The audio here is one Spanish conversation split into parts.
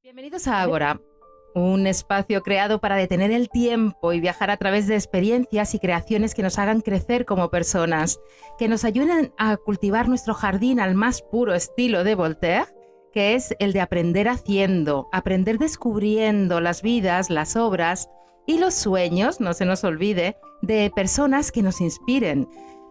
Bienvenidos a Ágora, un espacio creado para detener el tiempo y viajar a través de experiencias y creaciones que nos hagan crecer como personas, que nos ayuden a cultivar nuestro jardín al más puro estilo de Voltaire, que es el de aprender haciendo, aprender descubriendo las vidas, las obras y los sueños, no se nos olvide, de personas que nos inspiren.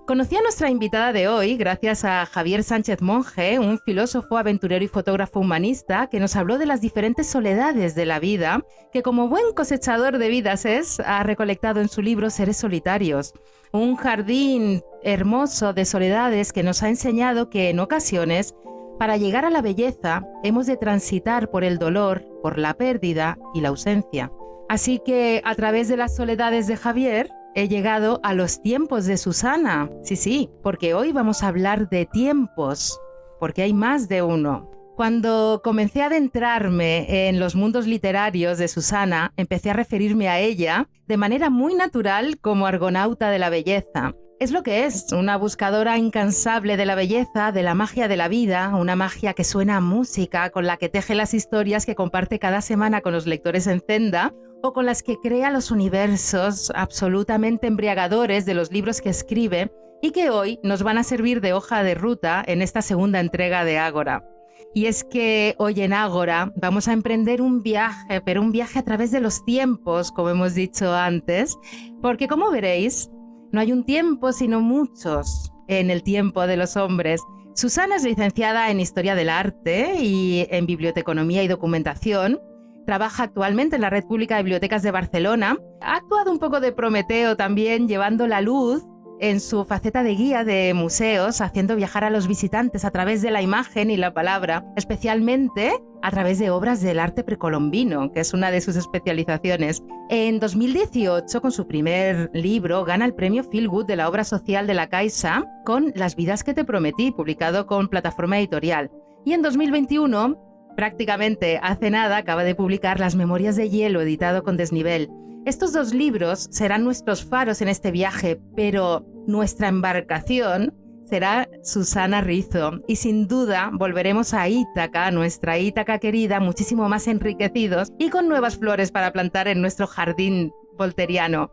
Conocí a nuestra invitada de hoy gracias a Javier Sánchez Monge, un filósofo, aventurero y fotógrafo humanista que nos habló de las diferentes soledades de la vida, que como buen cosechador de vidas ha recolectado en su libro Seres Solitarios, un jardín hermoso de soledades que nos ha enseñado que en ocasiones, para llegar a la belleza, hemos de transitar por el dolor, por la pérdida y la ausencia. Así que a través de las soledades de Javier, he llegado a los tiempos de Susana. Sí, porque hoy vamos a hablar de tiempos, porque hay más de uno. Cuando comencé a adentrarme en los mundos literarios de Susana, empecé a referirme a ella de manera muy natural como argonauta de la belleza. Es lo que es, una buscadora incansable de la belleza, de la magia de la vida, una magia que suena a música, con la que teje las historias que comparte cada semana con los lectores en Zenda, o con las que crea los universos absolutamente embriagadores de los libros que escribe y que hoy nos van a servir de hoja de ruta en esta segunda entrega de Ágora. Y es que hoy en Ágora vamos a emprender un viaje, pero un viaje a través de los tiempos, como hemos dicho antes, porque como veréis, no hay un tiempo sino muchos en el tiempo de los hombres. Susana es licenciada en Historia del Arte y en Biblioteconomía y Documentación. Trabaja actualmente en la Red Pública de Bibliotecas de Barcelona. Ha actuado un poco de Prometeo también, llevando la luz en su faceta de guía de museos, haciendo viajar a los visitantes a través de la imagen y la palabra, especialmente a través de obras del arte precolombino, que es una de sus especializaciones. En 2018, con su primer libro, gana el premio Feel Good de la obra social de la Caixa con Las vidas que te prometí, publicado con Plataforma Editorial. Y en 2021... prácticamente hace nada acaba de publicar Las Memorias de Hielo, editado con Desnivel. Estos dos libros serán nuestros faros en este viaje, pero nuestra embarcación será Susana Rizo. Y sin duda volveremos a Ítaca, nuestra Ítaca querida, muchísimo más enriquecidos y con nuevas flores para plantar en nuestro jardín volteriano.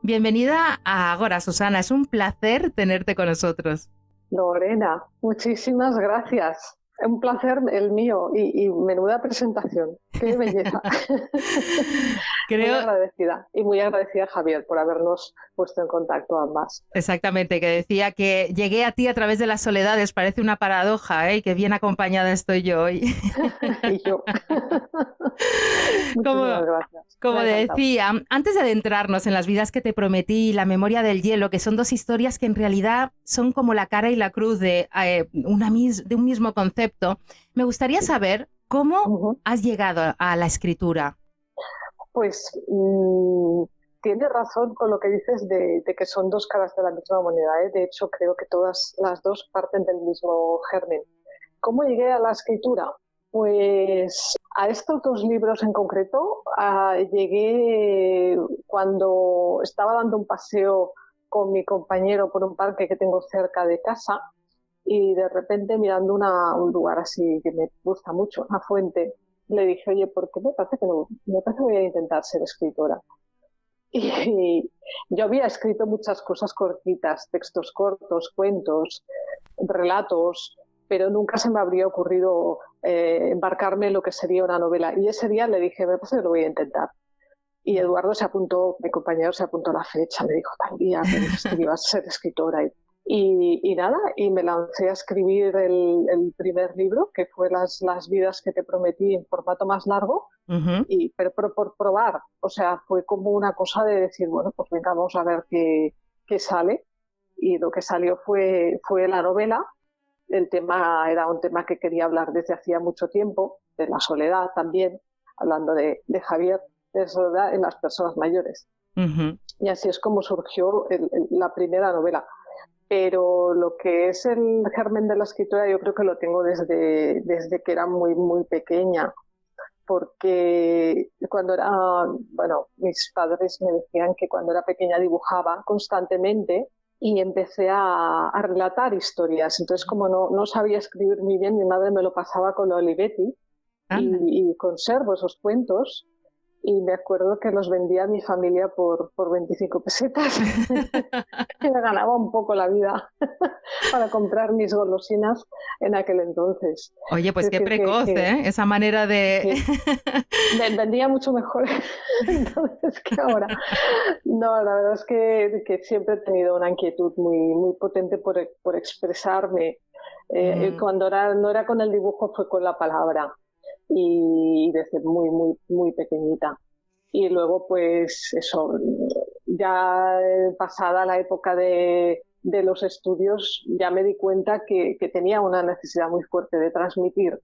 Bienvenida a Ágora, Susana. Es un placer tenerte con nosotros. Lorena, muchísimas gracias. Un placer el mío y menuda presentación. ¡Qué belleza! Muy agradecida. Y muy agradecida, Javier, por habernos puesto en contacto ambas. Exactamente, que decía que llegué a ti a través de las soledades. Parece una paradoja, ¿eh? Que bien acompañada estoy yo hoy. Y yo. Muchísimas gracias. Como decía, antes de adentrarnos en Las vidas que te prometí y La memoria del hielo, que son dos historias que en realidad son como la cara y la cruz de un mismo concepto, me gustaría saber cómo has llegado a la escritura. Pues tienes razón con lo que dices de que son dos caras de la misma moneda, ¿eh? De hecho, creo que todas las dos parten del mismo germen. ¿Cómo llegué a la escritura? Pues a estos dos libros en concreto llegué cuando estaba dando un paseo con mi compañero por un parque que tengo cerca de casa y de repente mirando un lugar así que me gusta mucho, una fuente, le dije, oye, ¿por qué me parece que voy a intentar ser escritora? Y yo había escrito muchas cosas cortitas, textos cortos, cuentos, relatos, pero nunca se me habría ocurrido embarcarme en lo que sería una novela. Y ese día le dije, me parece que lo voy a intentar. Y Eduardo mi compañero se apuntó la fecha, me dijo, tal día que ibas a ser escritora. Y nada, y me lancé a escribir el primer libro, que fue las vidas que te prometí en formato más largo, pero por probar. O sea, fue como una cosa de decir, bueno, pues venga, vamos a ver qué sale. Y lo que salió fue la novela. El tema era un tema que quería hablar desde hacía mucho tiempo, de la soledad también, hablando de Javier, de soledad en las personas mayores. Y así es como surgió la primera novela. Pero lo que es el germen de la escritura yo creo que lo tengo desde que era muy, muy pequeña. Porque mis padres me decían que cuando era pequeña dibujaba constantemente y empecé a relatar historias. Entonces, como no sabía escribir muy bien, mi madre me lo pasaba con la Olivetti Anda. y conservo esos cuentos. Y me acuerdo que los vendía a mi familia por 25 pesetas. Y me ganaba un poco la vida para comprar mis golosinas en aquel entonces. Oye, pues Es qué decir, precoz, ¿eh? Esa manera de... que vendía mucho mejor entonces que ahora. No, la verdad es que siempre he tenido una inquietud muy potente por expresarme. Mm, Cuando no era con el dibujo, fue con la palabra. Y desde muy pequeñita. Y luego, pues eso, ya pasada la época de los estudios, ya me di cuenta que tenía una necesidad muy fuerte de transmitir.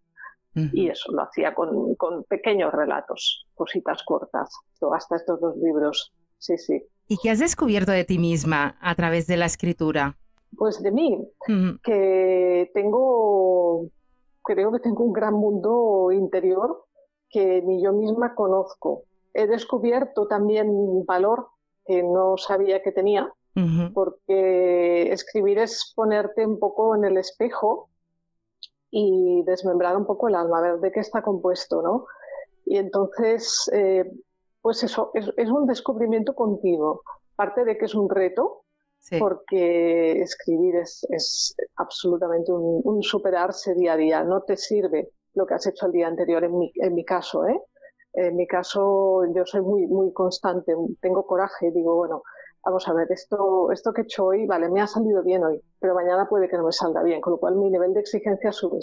Y ujú. eso lo hacía con pequeños relatos, cositas cortas, hasta estos 2 libros. Sí, sí. ¿Y qué has descubierto de ti misma a través de la escritura? Pues de mí, Ujú, que creo que tengo un gran mundo interior que ni yo misma conozco. He descubierto también un valor que no sabía que tenía, ujú. porque escribir es ponerte un poco en el espejo y desmembrar un poco el alma, a ver de qué está compuesto, ¿no? Y entonces, pues eso, es un descubrimiento continuo. Parte de que es un reto, Sí. porque escribir es absolutamente un superarse día a día. No te sirve lo que has hecho el día anterior, en mi caso, ¿eh? En mi caso, yo soy muy constante, tengo coraje, digo, bueno, vamos a ver, esto que he hecho hoy, vale, me ha salido bien hoy, pero mañana puede que no me salga bien, con lo cual mi nivel de exigencia sube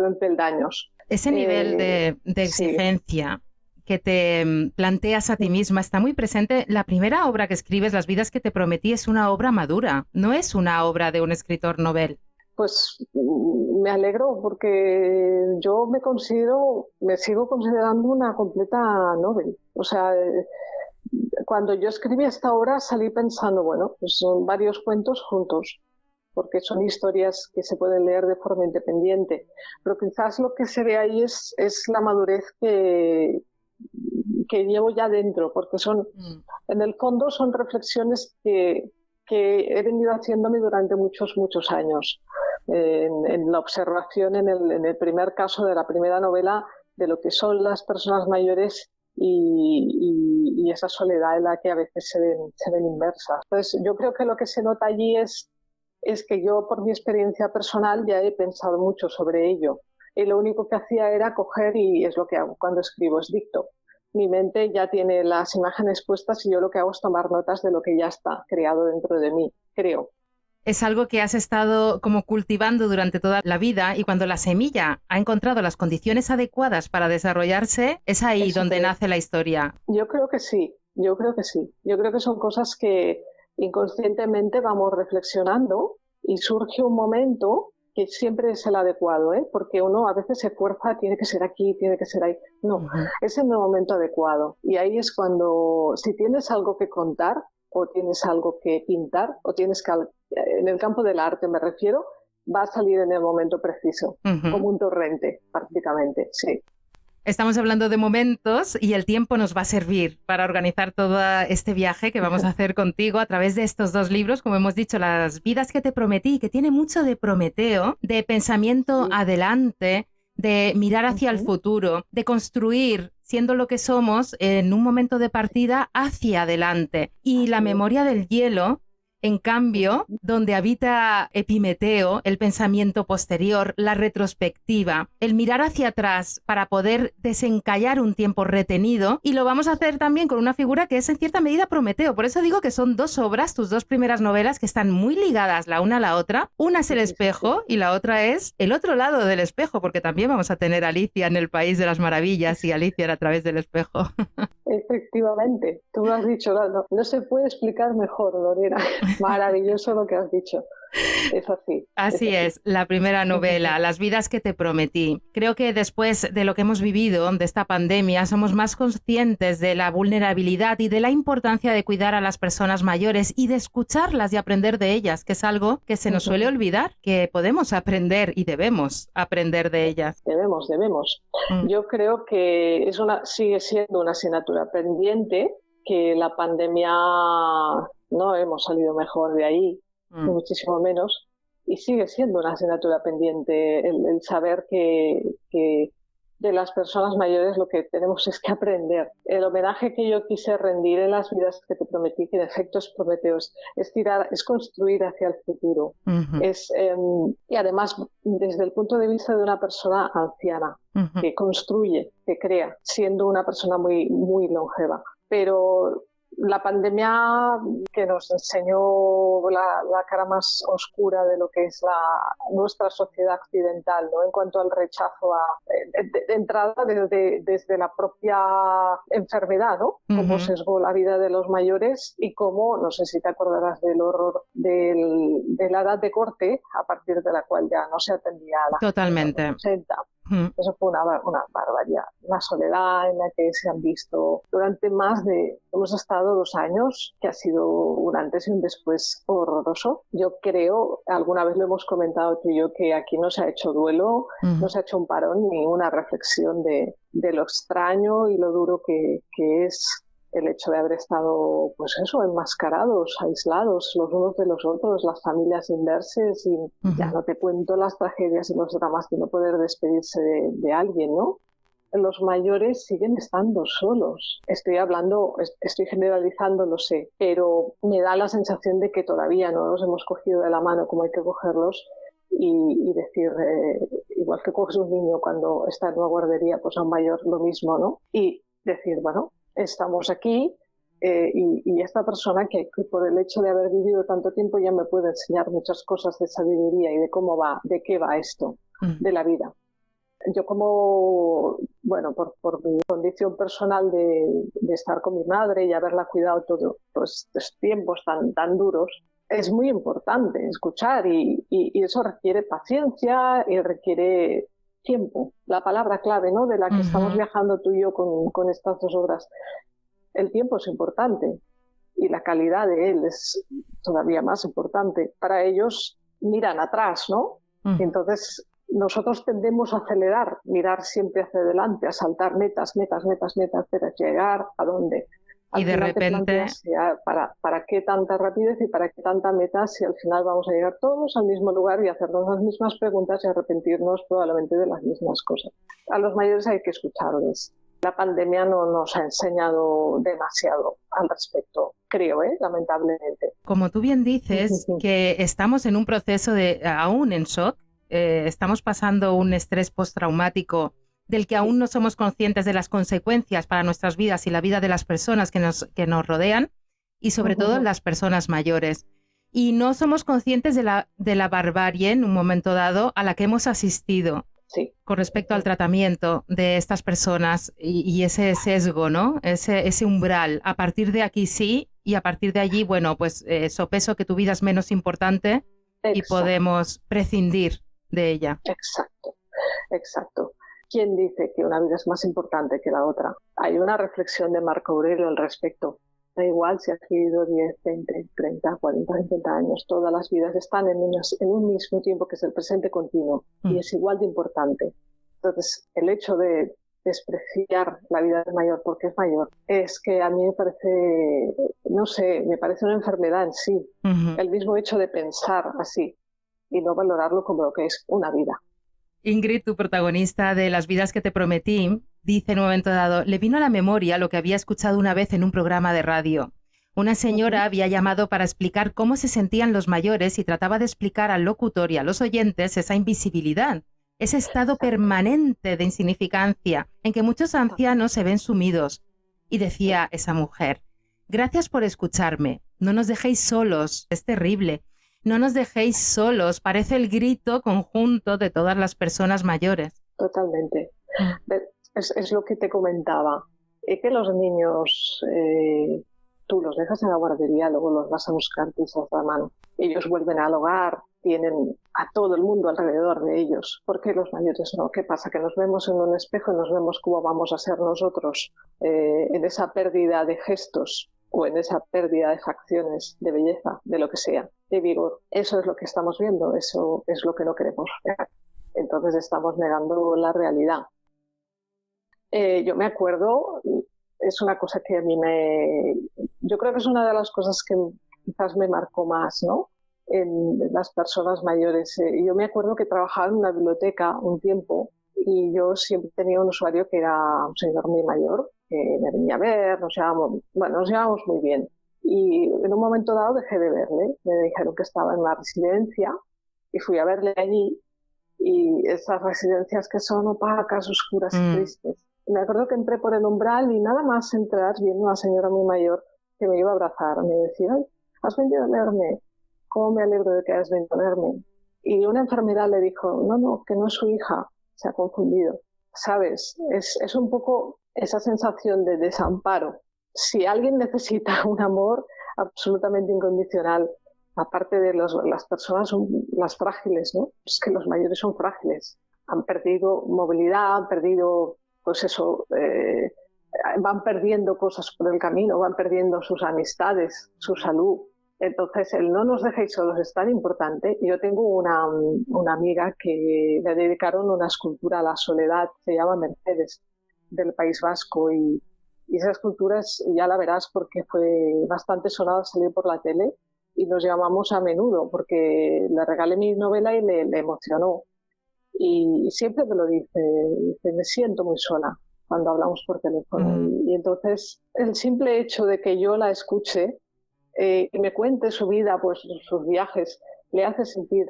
en peldaños. Ese nivel Eh, de sí, exigencia que te planteas a ti misma está muy presente. La primera obra que escribes, Las vidas que te prometí, es una obra madura, no es una obra de un escritor novel. pues me alegro porque yo me sigo considerando una completa novel. O sea, cuando yo escribí esta obra salí pensando, bueno, pues son varios cuentos juntos, porque son historias que se pueden leer de forma independiente. Pero quizás lo que se ve ahí es la madurez que llevo ya dentro, porque Mm. en el fondo son reflexiones que he venido haciéndome durante muchos años. En la observación, en el primer caso de la primera novela, de lo que son las personas mayores y esa soledad en la que a veces se ven inmersas. Entonces, yo creo que lo que se nota allí es que yo, por mi experiencia personal, ya he pensado mucho sobre ello. Y lo único que hacía era coger, y es lo que hago cuando escribo, es dicto. Mi mente ya tiene las imágenes puestas y yo lo que hago es tomar notas de lo que ya está creado dentro de mí, creo. Es algo que has estado como cultivando durante toda la vida y cuando la semilla ha encontrado las condiciones adecuadas para desarrollarse, es ahí Eso donde creo. nace la historia. Yo creo que sí, yo creo que sí. Yo creo que son cosas que inconscientemente vamos reflexionando y surge un momento que siempre es el adecuado, ¿eh? Porque uno a veces se fuerza, tiene que ser aquí, tiene que ser ahí. No, Ujú. es el momento adecuado. Y ahí es cuando, si tienes algo que contar o tienes algo que pintar o en el campo del arte me refiero, va a salir en el momento preciso, Ujú. como un torrente prácticamente, sí. Estamos hablando de momentos y el tiempo nos va a servir para organizar todo este viaje que vamos a hacer contigo a través de estos 2 libros, como hemos dicho, Las vidas que te prometí, que tiene mucho de Prometeo, de pensamiento Sí. adelante, de mirar hacia el Ujú. futuro, de construir, siendo lo que somos, en un momento de partida hacia adelante. Y la Así es. memoria del hielo, en cambio, Ujú. donde habita Epimeteo, el pensamiento posterior, la retrospectiva, el mirar hacia atrás para poder desencallar un tiempo retenido, y lo vamos a hacer también con una figura que es en cierta medida Prometeo. Por eso digo que son 2 obras, tus 2 primeras novelas, que están muy ligadas la una a la otra. Una es Sí, el sí, sí, sí. espejo y la otra es el otro lado del espejo, porque también vamos a tener a Alicia en el País de las Maravillas y Alicia a través del espejo. Efectivamente, tú lo has dicho, no se puede explicar mejor, Lorena. Maravilloso lo que has dicho. Es así, es Así así. es, la primera novela, Las vidas que te prometí. Creo que después de lo que hemos vivido, de esta pandemia, somos más conscientes de la vulnerabilidad y de la importancia de cuidar a las personas mayores y de escucharlas y aprender de ellas, que es algo que se nos suele olvidar, que podemos aprender y debemos aprender de ellas. Debemos. Mm, Yo creo que sigue siendo una asignatura pendiente, que la pandemia no hemos salido mejor de ahí, ni mm. muchísimo menos, y sigue siendo una asignatura pendiente el saber que de las personas mayores lo que tenemos es que aprender. El homenaje que yo quise rendir en las vidas que te prometí, que en efecto es Prometeo, es tirar, es construir hacia el futuro. Y además, desde el punto de vista de una persona anciana, que construye, que crea, siendo una persona muy, muy longeva. Pero la pandemia que nos enseñó la cara más oscura de lo que es nuestra sociedad occidental, ¿no? En cuanto al rechazo de entrada desde la propia enfermedad, ¿no? Cómo sesgó la vida de los mayores y cómo, no sé si te acordarás del horror de la edad de corte, a partir de la cual ya no se atendía a la Totalmente. gente de los 80. Eso fue una barbaridad. La soledad en la que se han visto durante hemos estado 2 años, que ha sido un antes y un después horroroso. Yo creo, alguna vez lo hemos comentado tú y yo, que aquí no se ha hecho duelo, no se ha hecho un parón ni una reflexión de lo extraño y lo duro que es el hecho de haber estado, pues eso, enmascarados, aislados los unos de los otros, las familias sin verse, ya no te cuento las tragedias y los dramas de no poder despedirse de alguien, ¿no? Los mayores siguen estando solos. Estoy generalizando, lo sé, pero me da la sensación de que todavía no los hemos cogido de la mano como hay que cogerlos y decir, igual que coges un niño cuando está en una guardería, pues a un mayor lo mismo, ¿no? Y decir, bueno, estamos aquí y esta persona que por el hecho de haber vivido tanto tiempo ya me puede enseñar muchas cosas de sabiduría y de de qué va esto de la vida. Yo por mi condición personal de estar con mi madre y haberla cuidado todos estos tiempos tan duros, es muy importante escuchar y eso requiere paciencia y requiere tiempo, la palabra clave, ¿no? De la que estamos viajando tú y yo con estas 2 obras. El tiempo es importante y la calidad de él es todavía más importante. Para ellos miran atrás, ¿no? Entonces nosotros tendemos a acelerar, mirar siempre hacia adelante, a saltar metas, pero llegar a dónde. Y de repente, ¿para qué tanta rapidez y para qué tanta meta si al final vamos a llegar todos al mismo lugar y hacernos las mismas preguntas y arrepentirnos probablemente de las mismas cosas? A los mayores hay que escucharles. La pandemia no nos ha enseñado demasiado al respecto, creo, lamentablemente. Como tú bien dices, que estamos en un proceso aún en shock, estamos pasando un estrés postraumático del que aún no somos conscientes de las consecuencias para nuestras vidas y la vida de las personas que nos rodean, y sobre todo las personas mayores. Y no somos conscientes de la barbarie en un momento dado a la que hemos asistido con respecto al tratamiento de estas personas y ese sesgo, ¿no? Ese umbral. A partir de aquí sí, y a partir de allí, bueno, pues sopeso que tu vida es menos importante. Exacto. Y podemos prescindir de ella. Exacto. ¿Quién dice que una vida es más importante que la otra? Hay una reflexión de Marco Aurelio al respecto. Da igual si has vivido 10, 20, 30, 40, 50 años, todas las vidas están en un mismo tiempo que es el presente continuo y es igual de importante. Entonces, el hecho de despreciar la vida del mayor porque es mayor es que a mí me parece, no sé, me parece una enfermedad en sí. El mismo hecho de pensar así y no valorarlo como lo que es una vida. Ingrid, tu protagonista de Las vidas que te prometí, dice en un momento dado, le vino a la memoria lo que había escuchado una vez en un programa de radio. Una señora había llamado para explicar cómo se sentían los mayores y trataba de explicar al locutor y a los oyentes esa invisibilidad, ese estado permanente de insignificancia en que muchos ancianos se ven sumidos. Y decía esa mujer, gracias por escucharme, no nos dejéis solos, es terrible. No nos dejéis solos, parece el grito conjunto de todas las personas mayores. Totalmente. Es lo que te comentaba. Que los niños, tú los dejas en la guardería, luego los vas a buscar pisas la mano. Ellos vuelven al hogar, tienen a todo el mundo alrededor de ellos. ¿Por qué los mayores no? ¿Qué pasa? Que nos vemos en un espejo y nos vemos cómo vamos a ser nosotros en esa pérdida de gestos o en esa pérdida de facciones, de belleza, de lo que sea, de vigor. Eso es lo que estamos viendo, eso es lo que no queremos ver. Entonces estamos negando la realidad. Yo me acuerdo, es una cosa que a mí yo creo que es una de las cosas que quizás me marcó más, ¿no? En las personas mayores. Yo me acuerdo que trabajaba en una biblioteca un tiempo y yo siempre tenía un usuario que era un señor muy mayor, que me venía a ver, nos llevábamos muy bien. Y en un momento dado dejé de verle, me dijeron que estaba en una residencia y fui a verle allí, y esas residencias que son opacas, oscuras y tristes. Me acuerdo que entré por el umbral y nada más entrar, viendo a una señora muy mayor que me iba a abrazar, me decía: "Ay, has venido a verme, cómo me alegro de que hayas venido a verme". Y una enfermera le dijo: no, que no es su hija, se ha confundido. ¿Sabes? Es un poco esa sensación de desamparo. Si alguien necesita un amor absolutamente incondicional, aparte de las personas, son las frágiles, ¿no? Es que los mayores son frágiles. Han perdido movilidad, han perdido, pues eso, van perdiendo cosas por el camino, van perdiendo sus amistades, su salud. Entonces, el no nos dejéis solos es tan importante. Yo tengo una amiga que le dedicaron una escultura a la soledad, se llama Mercedes, del País Vasco, y esa escultura ya la verás porque fue bastante sonada, salió por la tele, y nos llamamos a menudo porque le regalé mi novela y le emocionó. Y siempre me lo dice, me siento muy sola cuando hablamos por teléfono. Y entonces el simple hecho de que yo la escuche y me cuente su vida, pues sus viajes, le hace sentir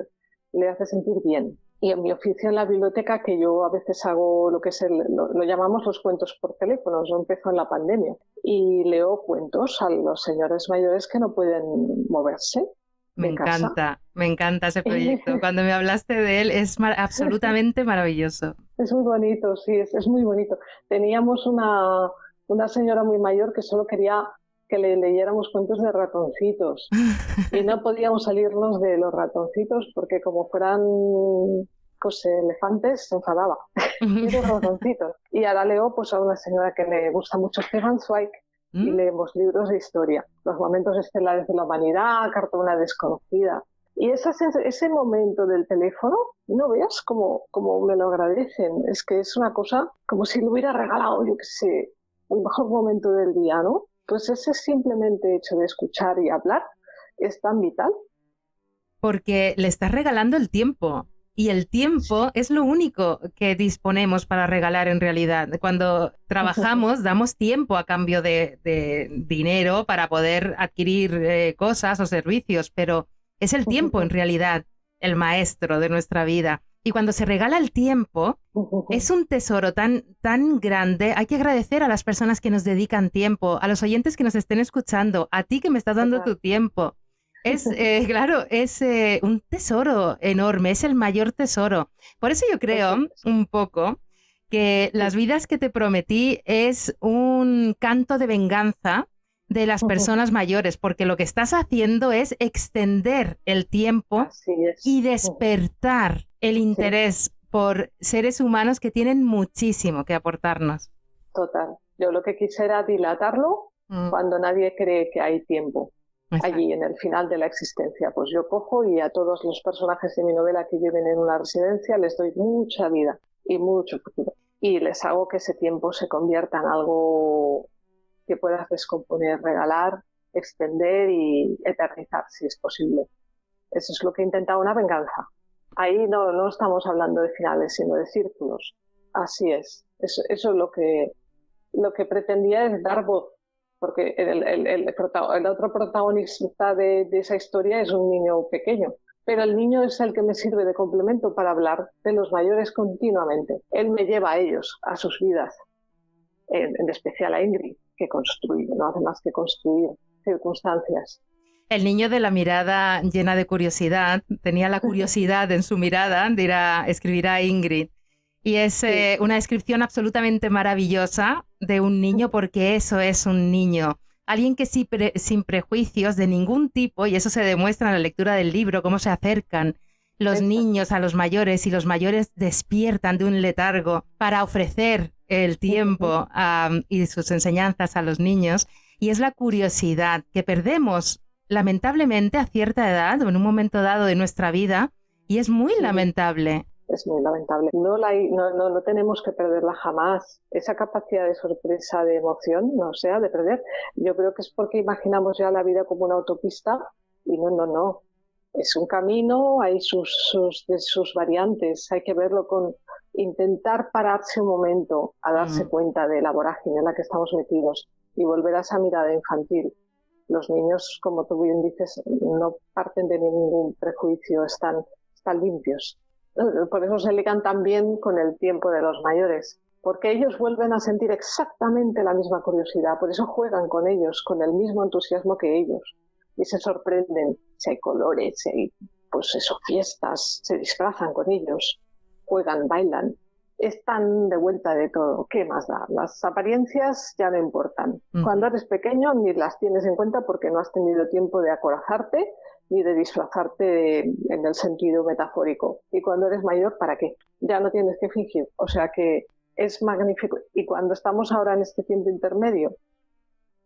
bien. Y en mi oficio en la biblioteca, que yo a veces hago lo que lo llamamos los cuentos por teléfono, yo empezó en la pandemia, y leo cuentos a los señores mayores que no pueden moverse de casa. Me encanta ese proyecto. Cuando me hablaste de él es absolutamente maravilloso. Es muy bonito, sí, es muy bonito. Teníamos una señora muy mayor que solo quería que le leyéramos cuentos de ratoncitos y no podíamos salirnos de los ratoncitos porque como fueran elefantes se enfadaba. Y los ratoncitos. Y ahora leo pues a una señora que le gusta mucho Stefan Zweig y leemos libros de historia, Los momentos estelares de la humanidad, Carta a una desconocida. Y ese momento del teléfono, no veas cómo me lo agradecen. Es que es una cosa como si le hubiera regalado, yo qué sé, el mejor momento del día, ¿no? Pues ese simplemente hecho de escuchar y hablar es tan vital. Porque le estás regalando el tiempo. Y el tiempo es lo único que disponemos para regalar en realidad. Cuando trabajamos damos tiempo a cambio de dinero para poder adquirir cosas o servicios, pero es el tiempo en realidad el maestro de nuestra vida. Y cuando se regala el tiempo, es un tesoro tan grande. Hay que agradecer a las personas que nos dedican tiempo, a los oyentes que nos estén escuchando, a ti que me estás dando tu tiempo. Claro, es un tesoro enorme, es el mayor tesoro. Por eso yo creo un poco que Las vidas que te prometí es un canto de venganza de las personas mayores, porque lo que estás haciendo es extender el tiempo y despertar el interés por seres humanos que tienen muchísimo que aportarnos. Total. Yo lo que quisiera dilatarlo cuando nadie cree que hay tiempo. Exacto. Allí en el final de la existencia, pues yo cojo y a todos los personajes de mi novela que viven en una residencia les doy mucha vida y mucho futuro y les hago que ese tiempo se convierta en algo que puedas descomponer, regalar, extender y eternizar si es posible. Eso es lo que he intentado, una venganza. Ahí no estamos hablando de finales, sino de círculos. Así es. Eso es lo que pretendía es dar voz, porque el otro protagonista de esa historia es un niño pequeño, pero el niño es el que me sirve de complemento para hablar de los mayores continuamente. Él me lleva a ellos, a sus vidas, en especial a Ingrid, que construye, no hace más que construir circunstancias. El niño de la mirada llena de curiosidad, tenía la curiosidad en su mirada, escribirá Ingrid. Y es una descripción absolutamente maravillosa de un niño, porque eso es un niño. Alguien que sin prejuicios de ningún tipo, y eso se demuestra en la lectura del libro, cómo se acercan los niños a los mayores y los mayores despiertan de un letargo para ofrecer el tiempo y sus enseñanzas a los niños. Y es la curiosidad que perdemos lamentablemente a cierta edad o en un momento dado de nuestra vida, y es muy lamentable. Es muy lamentable. No tenemos que perderla jamás. Esa capacidad de sorpresa, de emoción, no sea de perder. Yo creo que es porque imaginamos ya la vida como una autopista y no. Es un camino, hay sus variantes. Hay que verlo con intentar pararse un momento a darse cuenta de la vorágine en la que estamos metidos y volver a esa mirada infantil. Los niños, como tú bien dices, no parten de ningún prejuicio, están limpios. Por eso se ligan tan bien con el tiempo de los mayores, porque ellos vuelven a sentir exactamente la misma curiosidad, por eso juegan con ellos, con el mismo entusiasmo que ellos, y se sorprenden si hay colores, si hay, pues eso, fiestas, se disfrazan con ellos, juegan, bailan, están de vuelta de todo. ¿Qué más da? Las apariencias ya no importan. Cuando eres pequeño ni las tienes en cuenta porque no has tenido tiempo de acorazarte ni de disfrazarte en el sentido metafórico. Y cuando eres mayor, ¿para qué? Ya no tienes que fingir. O sea que es magnífico. Y cuando estamos ahora en este tiempo intermedio,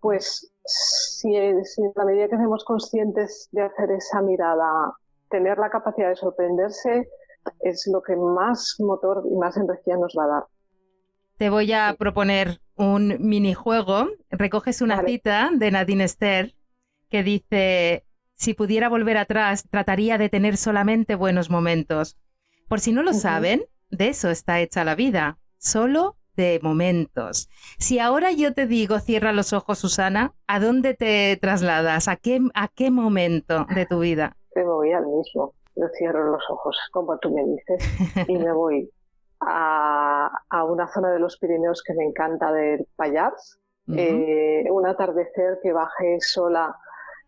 pues si en la medida que seamos conscientes de hacer esa mirada, tener la capacidad de sorprenderse, es lo que más motor y más energía nos va a dar. Te voy a proponer un minijuego. Recoges una cita de Nadine Stair que dice: si pudiera volver atrás, trataría de tener solamente buenos momentos. Por si no lo saben, de eso está hecha la vida, solo de momentos. Si ahora yo te digo cierra los ojos, Susana, ¿a dónde te trasladas? ¿A qué momento de tu vida? Me voy al mismo. Yo cierro los ojos, como tú me dices, y me voy a una zona de los Pirineos que me encanta, del Pallars. Un atardecer que bajé sola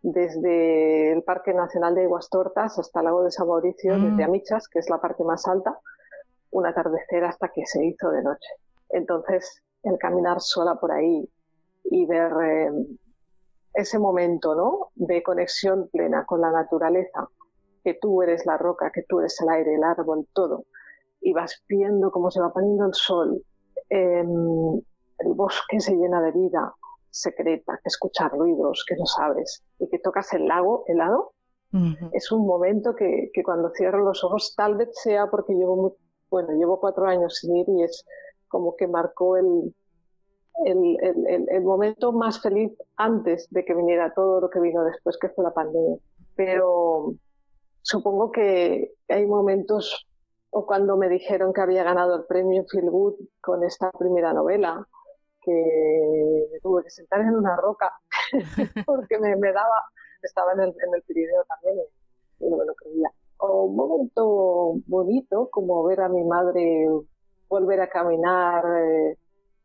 desde el Parque Nacional de Aiguastortas hasta el lago de San Mauricio, desde Amichas, que es la parte más alta, un atardecer hasta que se hizo de noche. Entonces, el caminar sola por ahí y ver ese momento, ¿no?, de conexión plena con la naturaleza, que tú eres la roca, que tú eres el aire, el árbol, todo, y vas viendo cómo se va poniendo el sol, el bosque se llena de vida secreta, que escuchas ruidos que no sabes, y que tocas el lago helado. Es un momento que cuando cierro los ojos, tal vez sea porque llevo 4 años sin ir, y es como que marcó el momento más feliz antes de que viniera todo lo que vino después, que fue la pandemia. Pero supongo que hay momentos, o cuando me dijeron que había ganado el premio Feel Good con esta primera novela, que me tuve que sentar en una roca porque me daba, estaba en el Pirineo también y no me lo creía. O un momento bonito como ver a mi madre volver a caminar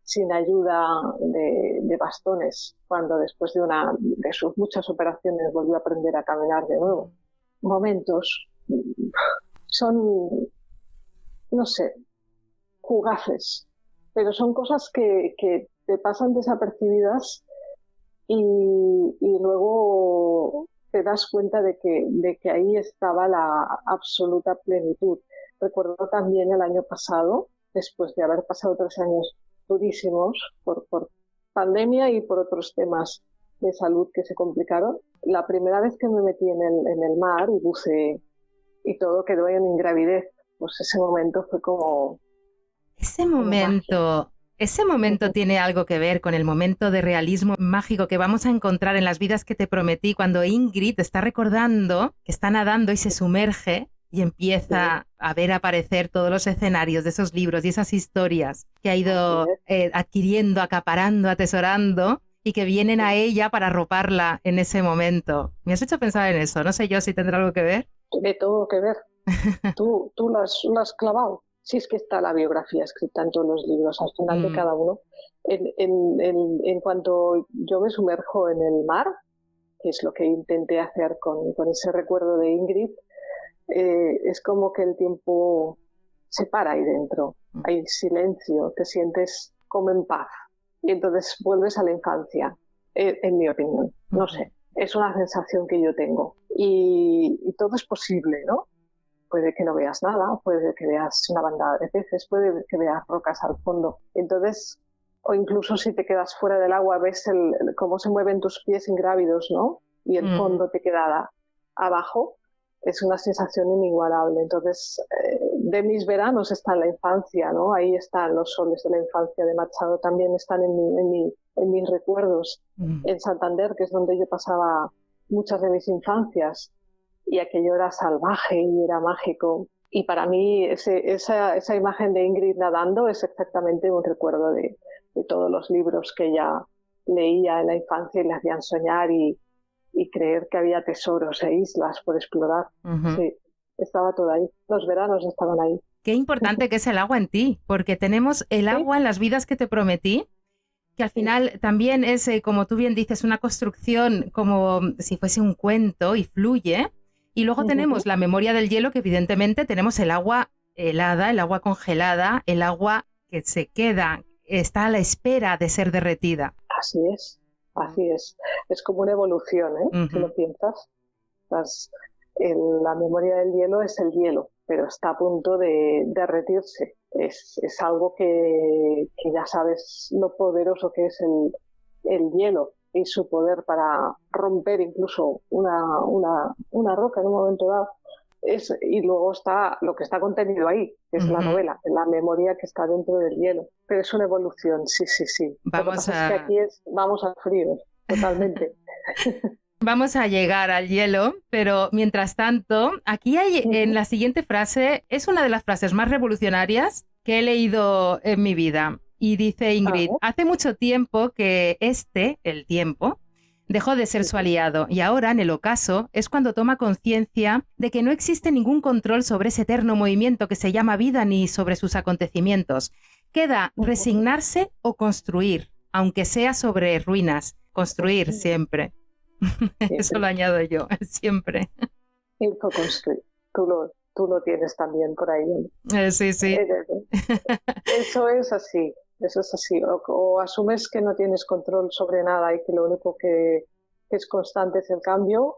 sin ayuda de bastones, cuando después de sus muchas operaciones volvió a aprender a caminar de nuevo. Momentos son, no sé, fugaces, pero son cosas que te pasan desapercibidas y luego te das cuenta de que ahí estaba la absoluta plenitud. Recuerdo también el año pasado, después de haber pasado 3 años durísimos por pandemia y por otros temas de salud que se complicaron, la primera vez que me metí en el mar y buceé y todo quedó en ingravidez, pues ese momento fue como... Ese momento tiene algo que ver con el momento de realismo mágico que vamos a encontrar en Las vidas que te prometí, cuando Ingrid está recordando que está nadando y se sumerge y empieza a ver aparecer todos los escenarios de esos libros y esas historias que ha ido adquiriendo, acaparando, atesorando y que vienen a ella para arroparla en ese momento. Me has hecho pensar en eso, no sé yo si tendrá algo que ver. Tiene todo que ver. Tú lo has clavado. Sí, es que está la biografía escrita en todos los libros, al final de cada uno. En cuanto yo me sumerjo en el mar, que es lo que intenté hacer con ese recuerdo de Ingrid, es como que el tiempo se para ahí dentro, hay silencio, te sientes como en paz y entonces vuelves a la infancia, en mi opinión, no sé, es una sensación que yo tengo y todo es posible, ¿no? Puede que no veas nada, puede que veas una bandada de peces, puede que veas rocas al fondo, entonces, o incluso si te quedas fuera del agua ves cómo se mueven tus pies ingrávidos, ¿no? Y el fondo te queda abajo. Es una sensación inigualable. Entonces, de mis veranos está en la infancia, ¿no? Ahí están los soles de la infancia de Machado, también están en mis recuerdos. En Santander, que es donde yo pasaba muchas de mis infancias, y aquello era salvaje y era mágico. Y para mí esa imagen de Ingrid nadando es exactamente un recuerdo de todos los libros que ella leía en la infancia y le hacían soñar y creer que había tesoros e islas por explorar. Ujú. Sí, estaba todo ahí. Los veranos estaban ahí. Qué importante que es el agua en ti, porque tenemos el Sí, agua en las vidas que te prometí, que al sí. final también es, como tú bien dices, una construcción como si fuese un cuento y fluye. Y luego tenemos Ujú. la memoria del hielo, que evidentemente tenemos el agua helada, el agua congelada, el agua que se queda, está a la espera de ser derretida. Así es, así es. Es como una evolución, ¿eh? Si Ujú, lo piensas. Las- la memoria del hielo es el hielo, pero está a punto de derretirse. Es algo que ya sabes lo poderoso que es el hielo y su poder para romper incluso una roca en un momento dado. Y luego está lo que está contenido ahí, que es la ujú. novela, la memoria que está dentro del hielo. Pero es una evolución, sí, sí, sí. Lo que Vamos pasa es que a... aquí vamos al frío, totalmente. Vamos a llegar al hielo, pero mientras tanto, aquí hay en Ujú. la siguiente frase, es una de las frases más revolucionarias que he leído en mi vida. Y dice A Ingrid, ver, hace mucho tiempo que el tiempo, dejó de ser sí, su aliado y ahora, en el ocaso, es cuando toma conciencia de que no existe ningún control sobre ese eterno movimiento que se llama vida ni sobre sus acontecimientos. Queda ujú, resignarse o construir, aunque sea sobre ruinas, construir construir, siempre. Eso lo siempre. añado yo, siempre. Infoconstruir. Tú lo tienes también por ahí. Sí, sí. Eh, Eso es así, eso es así. O asumes que no tienes control sobre nada y que lo único que es constante es el cambio,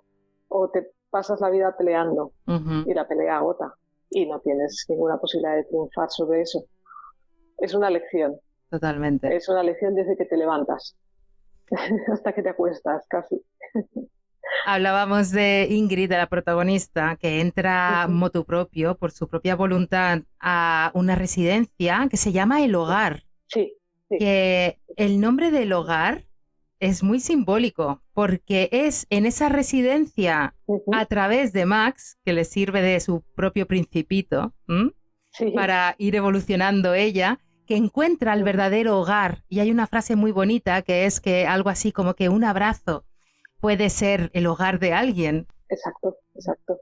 o te pasas la vida peleando Ujú, y la pelea agota y no tienes ninguna posibilidad de triunfar sobre eso. totalmente. Es una lección desde que te levantas hasta que te acuestas casi. Hablábamos de Ingrid, de la protagonista, que entra Ujú. motu propio, por su propia voluntad, a una residencia que se llama El Hogar. Sí, sí. Que el nombre del hogar es muy simbólico, porque es en esa residencia, a Ujú. través de Max, que le sirve de su propio principito, ¿m?, Sí. para ir evolucionando ella, que encuentra el Ujú. verdadero hogar. Y hay una frase muy bonita que es que algo así como que un abrazo puede ser el hogar de alguien. Exacto, exacto.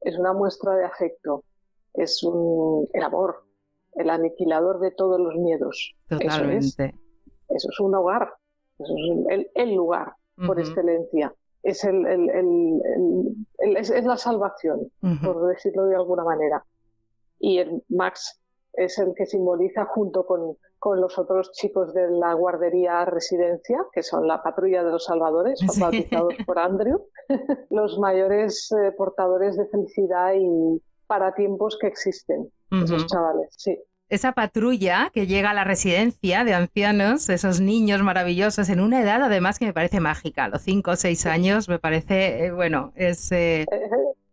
Es una muestra de afecto, el amor, el aniquilador de todos los miedos. Totalmente. Eso es un hogar, eso es el lugar por Ujú, excelencia. Es la salvación, ujú. por decirlo de alguna manera. Y el Max es el que simboliza junto con los otros chicos de la guardería residencia, que son la patrulla de los salvadores, Sí. bautizados por Andrew, los mayores portadores de felicidad y paratiempos que existen, esos Ujú. chavales, sí. Esa patrulla que llega a la residencia de ancianos, esos niños maravillosos, en una edad además que me parece mágica, a los 5 o 6 años, me parece, bueno, es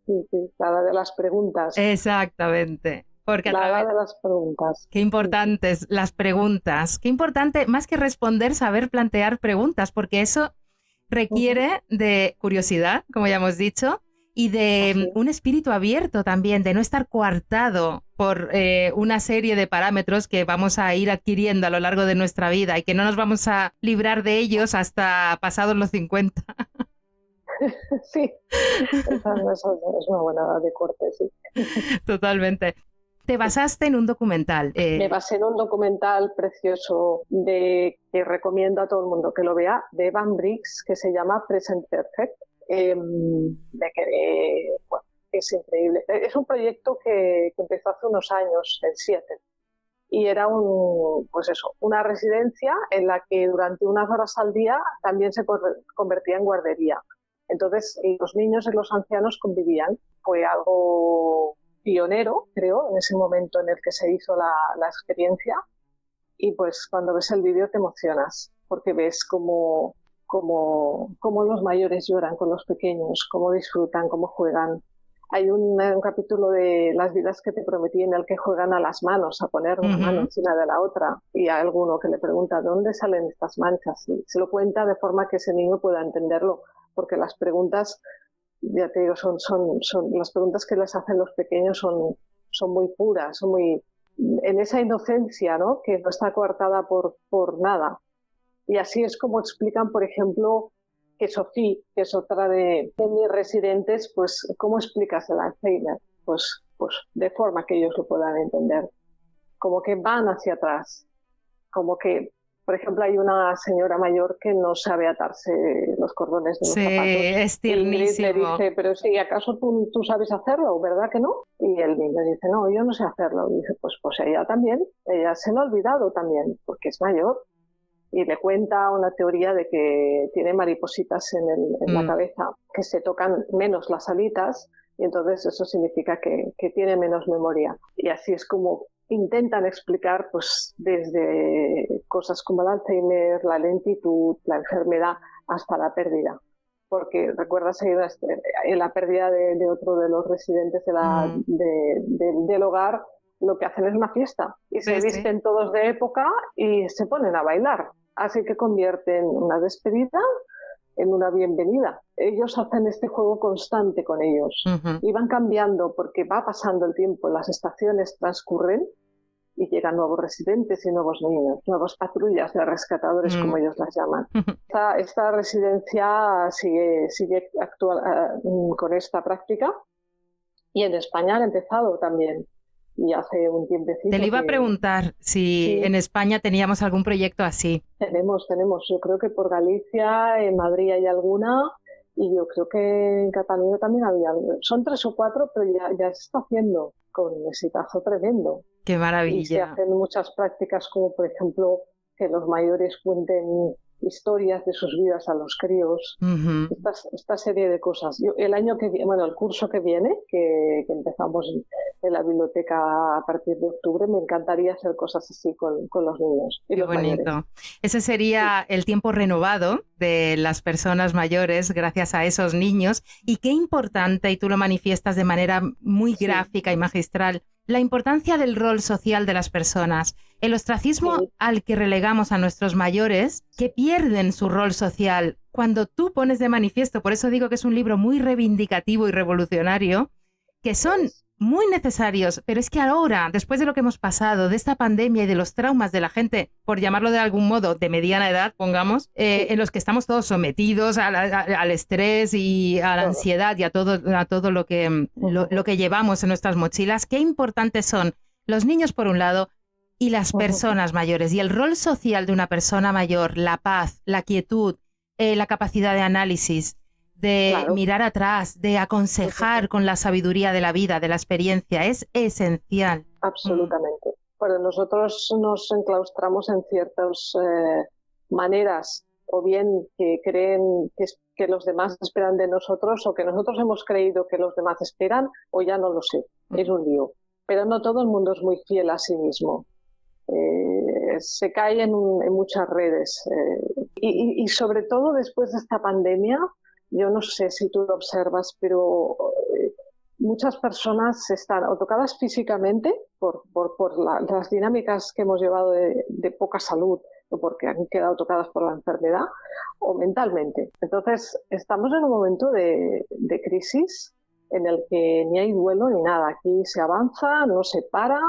Sí, sí, la edad de las preguntas, exactamente, porque a la edad través, de las preguntas. qué Sí, sí. importantes las preguntas, qué importante, más que responder, saber plantear preguntas, porque eso Ujú. requiere de curiosidad, como ya hemos dicho, y Así de es. un espíritu abierto también, de no estar coartado por una serie de parámetros que vamos a ir adquiriendo a lo largo de nuestra vida y que no nos vamos a librar de ellos hasta pasados los 50. Sí, esa es una buena edad de corte, sí. Totalmente. Te basaste en un documental. Me basé en un documental precioso que recomiendo a todo el mundo que lo vea, de Evan Briggs, que se llama Present Perfect. Me quedé, bueno, es increíble. Es un proyecto que empezó hace unos años en Seattle y era pues eso, una residencia en la que durante unas horas al día también se convertía en guardería. Entonces los niños y los ancianos convivían. Fue algo pionero, creo, en ese momento en el que se hizo la experiencia, y pues cuando ves el vídeo te emocionas porque ves cómo los mayores lloran con los pequeños, cómo disfrutan, cómo juegan. Hay un capítulo de Las vidas que te prometí en el que juegan a las manos, a poner una mano Ujú. encima de la otra, y hay alguno que le pregunta ¿dónde salen estas manchas? Y se lo cuenta de forma que ese niño pueda entenderlo, porque las preguntas, ya te digo, las preguntas que les hacen los pequeños son muy puras, son muy en esa inocencia, ¿no? Que no está coartada por nada. Y así es como explican, por ejemplo, que Sofía, que es otra de mis residentes, pues ¿cómo explicas el Alzheimer? Pues de forma que ellos lo puedan entender. Como que van hacia atrás, como que, por ejemplo, hay una señora mayor que no sabe atarse los cordones de los Sí, zapatos. es Ingrid le tiernísimo. dice, pero sí, ¿acaso tú sabes hacerlo? ¿Verdad que no? Y el niño dice, no, yo no sé hacerlo. Y dice, pues ella también, ella se lo ha olvidado también, porque es mayor. Y le cuenta una teoría de que tiene maripositas en la cabeza, que se tocan menos las alitas, y entonces eso significa que tiene menos memoria. Y así es como intentan explicar, pues, desde cosas como el Alzheimer, la lentitud, la enfermedad, hasta la pérdida. Porque recuerdas en la pérdida de otro de los residentes del hogar, lo que hacen es una fiesta y se Sí, sí. visten todos de época y se ponen a bailar. Así que convierten una despedida en una bienvenida. Ellos hacen este juego constante con ellos y van cambiando porque va pasando el tiempo, las estaciones transcurren y llegan nuevos residentes y nuevos niños, nuevas patrullas de rescatadores, como ellos las llaman. Esta residencia sigue con esta práctica y en España han empezado también. Y hace un tiempecito Te lo iba a que preguntar si sí, en España teníamos algún proyecto así. tenemos. Yo creo que por Galicia, en Madrid hay alguna y yo creo que en Cataluña también había. Son 3 o 4, pero ya se está haciendo con un exitazo tremendo. Qué Y se maravilla. hacen muchas prácticas como, por ejemplo, que los mayores cuenten historias de sus vidas a los críos. Esta serie de cosas. El curso que viene, que empezamos en la biblioteca a partir de octubre, me encantaría hacer cosas así con los niños y Qué los mayores. bonito. Ese Sí, sería el tiempo renovado de las personas mayores gracias a esos niños. Y qué importante, y tú lo manifiestas de manera muy sí, gráfica y magistral, la importancia del rol social de las personas. El ostracismo sí, al que relegamos a nuestros mayores, que pierden su rol social. Cuando tú pones de manifiesto, por eso digo que es un libro muy reivindicativo y revolucionario, que son pues, muy necesarios, pero es que ahora, después de lo que hemos pasado, de esta pandemia y de los traumas de la gente, por llamarlo de algún modo, de mediana edad, pongamos, sí, en los que estamos todos sometidos al estrés y a la todo. ansiedad y a todo lo que llevamos en nuestras mochilas, qué importantes son los niños por un lado y las personas mayores y el rol social de una persona mayor, la paz, la quietud, la capacidad de análisis, de Claro. mirar atrás, de aconsejar con la sabiduría de la vida, de la experiencia, es esencial. Absolutamente. Pero nosotros nos enclaustramos en ciertas maneras, o bien que creen que los demás esperan de nosotros, o que nosotros hemos creído que los demás esperan, o ya no lo sé. Es un lío. Pero no todo el mundo es muy fiel a sí mismo. Se cae en muchas redes. Y sobre todo después de esta pandemia, yo no sé si tú lo observas, pero muchas personas están o tocadas físicamente por las dinámicas que hemos llevado de poca salud o porque han quedado tocadas por la enfermedad, o mentalmente. Entonces, estamos en un momento de crisis en el que ni hay duelo ni nada. Aquí se avanza, no se para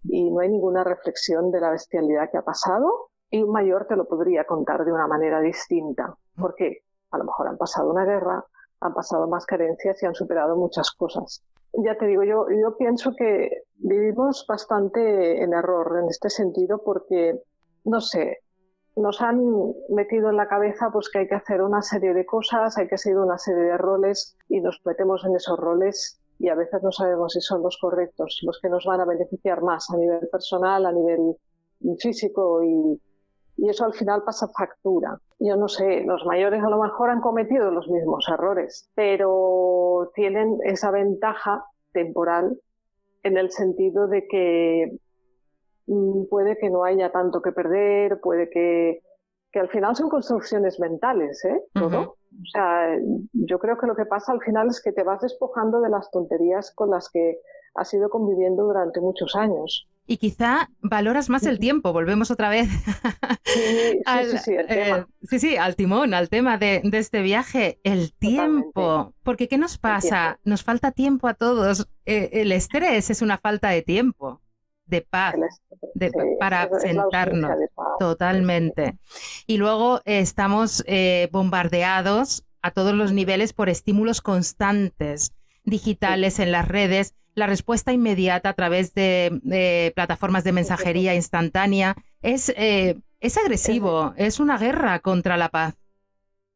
y no hay ninguna reflexión de la bestialidad que ha pasado. Y un mayor te lo podría contar de una manera distinta, porque a lo mejor han pasado una guerra, han pasado más carencias y han superado muchas cosas. Ya te digo, yo pienso que vivimos bastante en error en este sentido porque, no sé, nos han metido en la cabeza pues que hay que hacer una serie de cosas, hay que seguir una serie de roles y nos metemos en esos roles y a veces no sabemos si son los correctos, los que nos van a beneficiar más a nivel personal, a nivel físico y eso al final pasa factura. Yo no sé, los mayores a lo mejor han cometido los mismos errores, pero tienen esa ventaja temporal en el sentido de que puede que no haya tanto que perder, puede que al final son construcciones mentales, ¿eh? Todo. O sea, yo creo que lo que pasa al final es que te vas despojando de las tonterías con las que has ido conviviendo durante muchos años. Y quizá valoras más el tiempo, volvemos otra vez Sí, sí, sí, al, sí, el tema, al timón, al tema de este viaje, el totalmente, tiempo. Porque ¿qué nos el pasa? tiempo. Nos falta tiempo a todos. El estrés es una falta de tiempo, de paz, El es- sí, para es la ausencia sentarnos de paz. Sí, sí. totalmente. Y luego estamos bombardeados a todos los niveles por estímulos constantes, Sí. digitales en las redes, la respuesta inmediata a través de plataformas de mensajería instantánea. Es Es, agresivo, es una guerra contra la paz.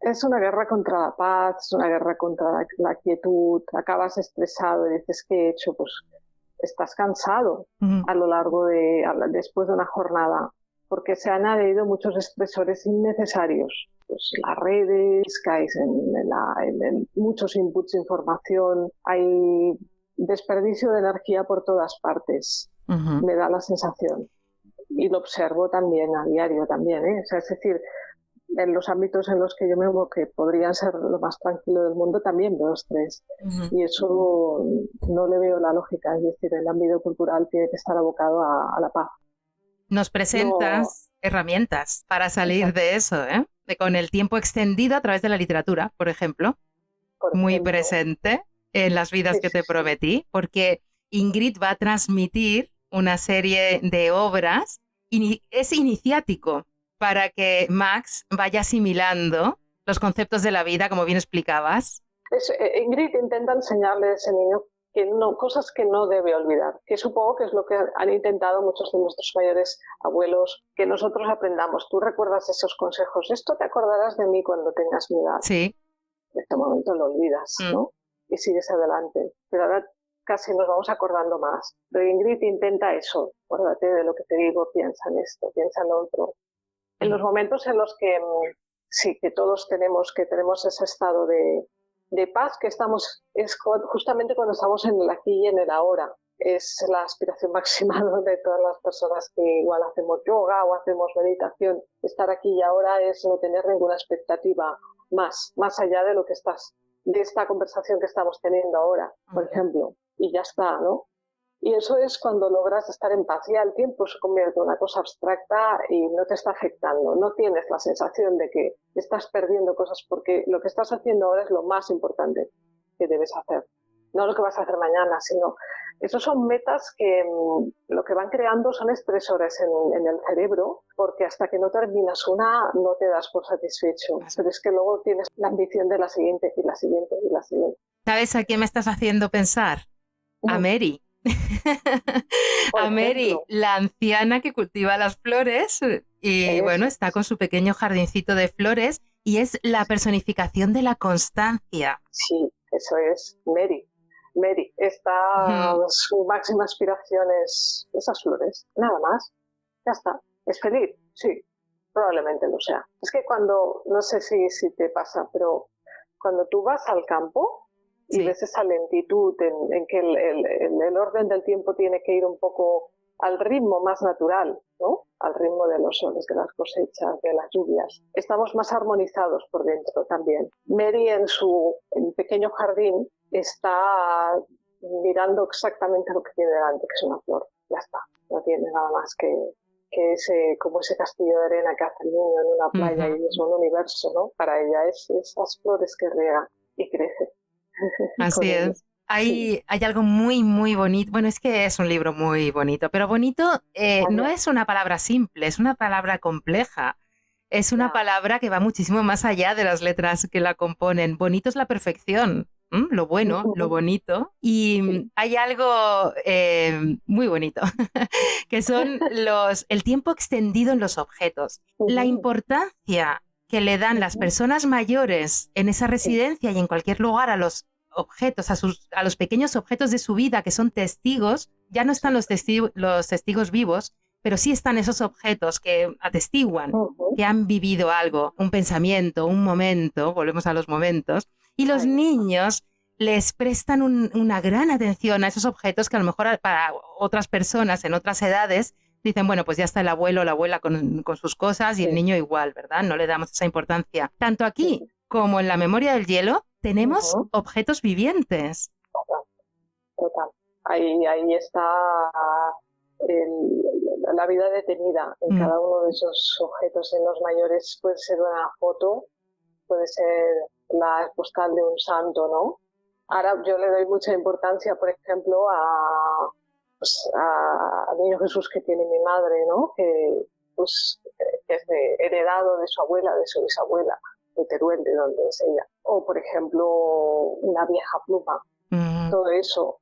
es una guerra contra la paz, es una guerra contra la quietud. Acabas estresado y dices, ¿qué he hecho? Pues estás cansado Ujú, a lo largo después de una jornada, porque se han añadido muchos estresores innecesarios. Pues las redes, caes en muchos inputs de información, hay desperdicio de energía por todas partes, ujú. me da la sensación. Y lo observo también a diario también, ¿eh? O sea, es decir, en los ámbitos en los que yo me muevo, que podrían ser lo más tranquilo del mundo, también veo estrés. Ujú. Y eso no le veo la lógica. Es decir, el ámbito cultural tiene que estar abocado a la paz. Nos No, presentas herramientas para salir exacto, de eso, ¿eh? Con el tiempo extendido a través de la literatura, por ejemplo, por muy ejemplo. presente en las vidas Sí, que sí, te sí. prometí, porque Ingrid va a transmitir una serie de obras y es iniciático para que Max vaya asimilando los conceptos de la vida, como bien explicabas. Ingrid intenta enseñarle a ese niño que no, cosas que no debe olvidar, que supongo que es lo que han intentado muchos de nuestros mayores abuelos, que nosotros aprendamos. Tú recuerdas esos consejos, esto te acordarás de mí cuando tengas mi edad. Sí. En este momento lo olvidas, Mm. ¿no? Y sigues adelante. Pero ahora casi nos vamos acordando más. Pero Ingrid intenta eso, acuérdate de lo que te digo, piensa en esto, piensa en lo otro. En los Mm. momentos en los que sí, que todos que tenemos ese estado de paz, que estamos, es justamente cuando estamos en el aquí y en el ahora. Es la aspiración máxima, ¿no?, de todas las personas que igual hacemos yoga o hacemos meditación. Estar aquí y ahora es no tener ninguna expectativa más allá de lo que de esta conversación que estamos teniendo ahora, por Ujú. ejemplo. Y ya está, ¿no? Y eso es cuando logras estar en paz. Ya el tiempo se convierte en una cosa abstracta y no te está afectando. No tienes la sensación de que estás perdiendo cosas porque lo que estás haciendo ahora es lo más importante que debes hacer. No lo que vas a hacer mañana, sino... Esos son metas que lo que van creando son estresores en el cerebro, porque hasta que no terminas una no te das por satisfecho. Pero es que luego tienes la ambición de la siguiente y la siguiente y la siguiente. ¿Sabes a quién me estás haciendo pensar? A Mary. Por A Mary, ejemplo, la anciana que cultiva las flores y bueno, eso está es. con su pequeño jardincito de flores y es la personificación de la constancia. Sí, eso es Mary. Mary, Ujú. su máxima aspiración es esas flores, nada más. Ya está. ¿Es feliz? Sí, probablemente lo sea. Es que no sé si te pasa, pero cuando tú vas al campo y Sí. ves esa lentitud en que el orden del tiempo tiene que ir un poco al ritmo más natural, ¿no? Al ritmo de los soles, de las cosechas, de las lluvias. Estamos más armonizados por dentro también. Mary en pequeño jardín está mirando exactamente lo que tiene delante, que es una flor. Ya está. No tiene nada más que como ese castillo de arena que hace el niño en una playa Ujú. y es un universo, ¿no? Para ella es esas flores que riega y crece con Así ellos. es. Sí, Hay algo muy, muy bonito. Bueno, es que es un libro muy bonito, pero bonito no Tania, es una palabra simple, es una palabra compleja. Es una ya. palabra que va muchísimo más allá de las letras que la componen. Bonito es la perfección, lo bueno, lo bonito. Y Sí. hay algo muy bonito, que son el tiempo extendido en los objetos. La importancia que le dan las personas mayores en esa Sí. residencia y en cualquier lugar a los objetos, a los pequeños objetos de su vida que son testigos. Ya no están Exacto. los testigos vivos, pero sí están esos objetos que atestiguan Ujú. que han vivido algo, un pensamiento, un momento, volvemos a los momentos, y los Ahí está. niños les prestan una gran atención a esos objetos que a lo mejor para otras personas en otras edades dicen, bueno, pues ya está el abuelo o la abuela con sus cosas y el Sí, niño igual, ¿verdad? No le damos esa importancia. Tanto aquí sí. como en la memoria del hielo tenemos Ujú. objetos vivientes. Total, total. Ahí está la vida detenida en cada uno de esos objetos. En los mayores puede ser una foto, puede ser la postal de un santo, ¿no? Ahora yo le doy mucha importancia, por ejemplo, al Niño Jesús que tiene mi madre, ¿no? Que es heredado de su abuela, de su bisabuela, de Teruel, de donde es ella. O, por ejemplo, una vieja pluma. Todo eso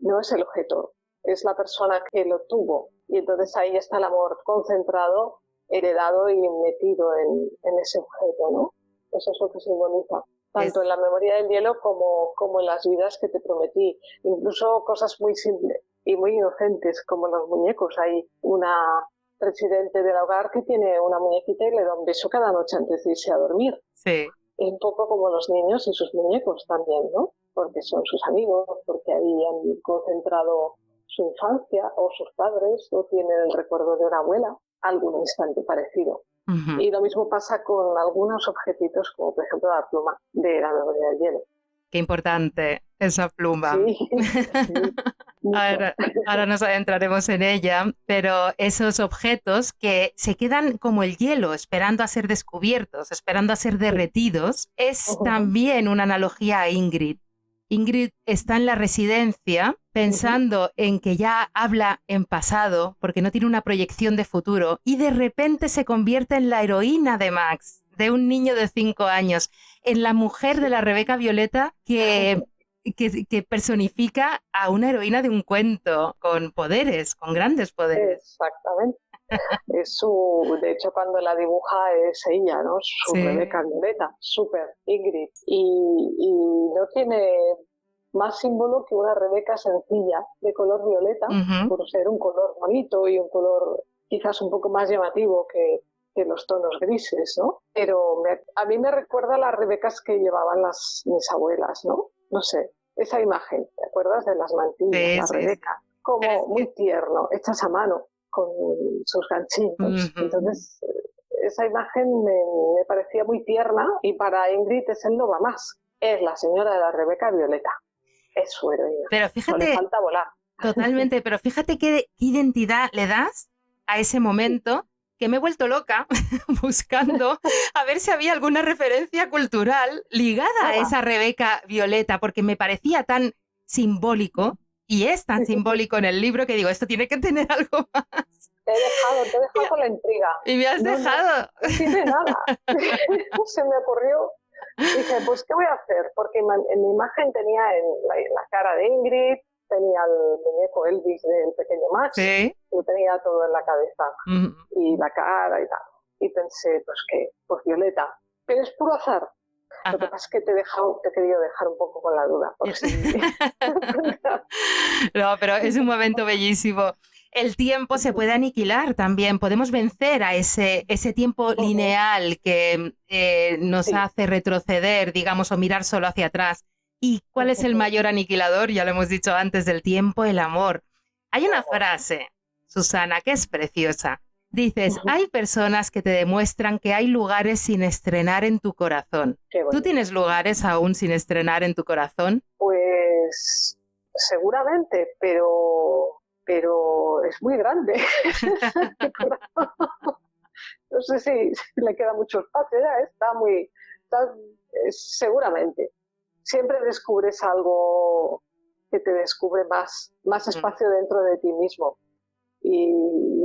no es el objeto, es la persona que lo tuvo. Y entonces ahí está el amor concentrado, heredado y metido en ese objeto, ¿no? Eso es lo que simboliza. Tanto en la memoria del hielo como en las vidas que te prometí. Incluso cosas muy simples y muy inocentes, como los muñecos. Hay una presidente del hogar que tiene una muñequita y le da un beso cada noche antes de irse a dormir. Sí. Es un poco como los niños y sus muñecos también, ¿no? Porque son sus amigos, porque ahí han concentrado su infancia, o sus padres, o tienen el recuerdo de una abuela, algún instante parecido. Uh-huh. Y lo mismo pasa con algunos objetitos, como por ejemplo la pluma de la memoria del hielo. Qué importante esa pluma. Sí. Ahora nos adentraremos en ella, pero esos objetos que se quedan como el hielo, esperando a ser descubiertos, esperando a ser derretidos, es también una analogía a Ingrid. Ingrid está en la residencia pensando en que ya habla en pasado porque no tiene una proyección de futuro y de repente se convierte en la heroína de Max, de un niño de 5 años, en la mujer de la Rebeca Violeta que personifica a una heroína de un cuento con poderes, con grandes poderes. Exactamente. De hecho, cuando la dibuja es ella, ¿no? Su Rebeca Violeta, súper Ingrid. Y no tiene más símbolo que una Rebeca sencilla, de color violeta, por ser un color bonito y un color quizás un poco más llamativo que los tonos grises, ¿no? Pero a mí me recuerda a las Rebecas que llevaban mis abuelas, ¿no? No sé, esa imagen, ¿te acuerdas de las mantillas? La Rebeca, como muy tierno, hechas a mano, con sus ganchitos. Entonces, esa imagen me parecía muy tierna y para Ingrid es el no va más. Es la señora de la Rebeca Violeta. Es su heroína. Pero fíjate, no le falta volar. Totalmente, pero fíjate qué identidad le das a ese momento, que me he vuelto loca buscando a ver si había alguna referencia cultural ligada a esa Rebeca Violeta, porque me parecía tan simbólico, y es tan simbólico en el libro, que digo, esto tiene que tener algo más. Te he dejado con la intriga. Y me has dejado. No tiene nada. Se me ocurrió. Dije, pues, ¿qué voy a hacer? Porque en mi imagen tenía la cara de Ingrid, tenía el muñeco Elvis del pequeño Max, lo tenía todo en la cabeza, y la cara y tal. Y pensé, pues Violeta, pero es puro azar. Ajá. Lo que pasa es que te he querido dejar un poco con la duda. No, pero es un momento bellísimo. El tiempo se puede aniquilar también. Podemos vencer a ese tiempo lineal que nos hace retroceder, digamos, o mirar solo hacia atrás. ¿Y cuál es el mayor aniquilador? Ya lo hemos dicho antes, del tiempo, el amor. Hay una frase, Susana, que es preciosa. Dices, hay personas que te demuestran que hay lugares sin estrenar en tu corazón. ¿Tú tienes lugares aún sin estrenar en tu corazón? Pues seguramente, pero es muy grande. No sé si le queda mucho espacio, seguramente. Siempre descubres algo que te descubre más espacio dentro de ti mismo. Y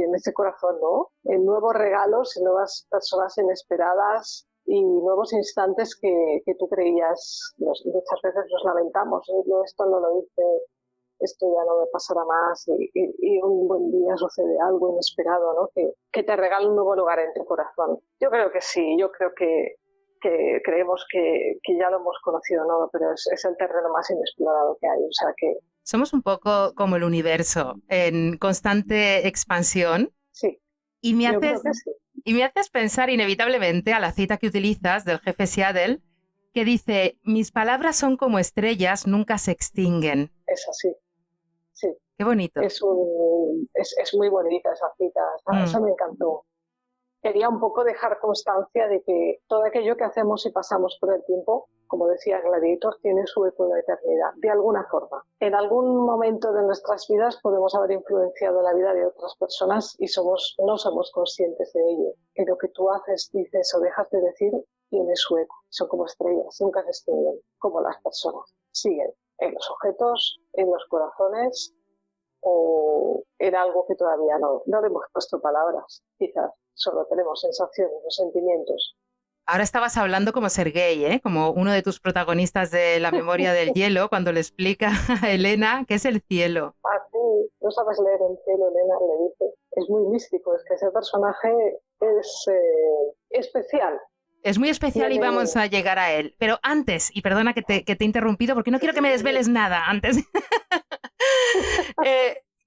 en ese corazón, ¿no? En nuevos regalos, en nuevas personas inesperadas y nuevos instantes que tú creías. Muchas veces nos lamentamos, yo esto no lo hice, esto ya no me pasará más, y un buen día sucede algo inesperado, ¿no? Que te regala un nuevo lugar en tu corazón. Yo creo que sí, yo creo que creemos que ya lo hemos conocido, ¿no? Pero es el terreno más inexplorado que hay, o sea que... Somos un poco como el universo, en constante expansión. Sí, y me haces pensar inevitablemente a la cita que utilizas del jefe Seattle, que dice, mis palabras son como estrellas, nunca se extinguen. Es así, sí. Qué bonito. Es muy bonita esa cita, esa me encantó. quería un poco dejar constancia de que todo aquello que hacemos y pasamos por el tiempo, como decía Gladiator, tiene su eco en la eternidad, de alguna forma. En algún momento de nuestras vidas podemos haber influenciado la vida de otras personas y no somos conscientes de ello. Que lo que tú haces, dices o dejas de decir tiene su eco. Son como estrellas, nunca se extinguen, como las personas. Siguen en los objetos, en los corazones o en algo que todavía no le hemos puesto palabras. Quizás solo tenemos sensaciones o sentimientos. Ahora estabas hablando como Sergei, ¿eh? Como uno de tus protagonistas de La memoria del hielo, cuando le explica a Elena qué es el cielo. Ah, sí, no sabes leer el cielo, Elena le dice. Es muy místico, es que ese personaje es especial. Es muy especial y vamos a llegar a él. Pero antes, y perdona que te he interrumpido porque no quiero que me desveles nada antes.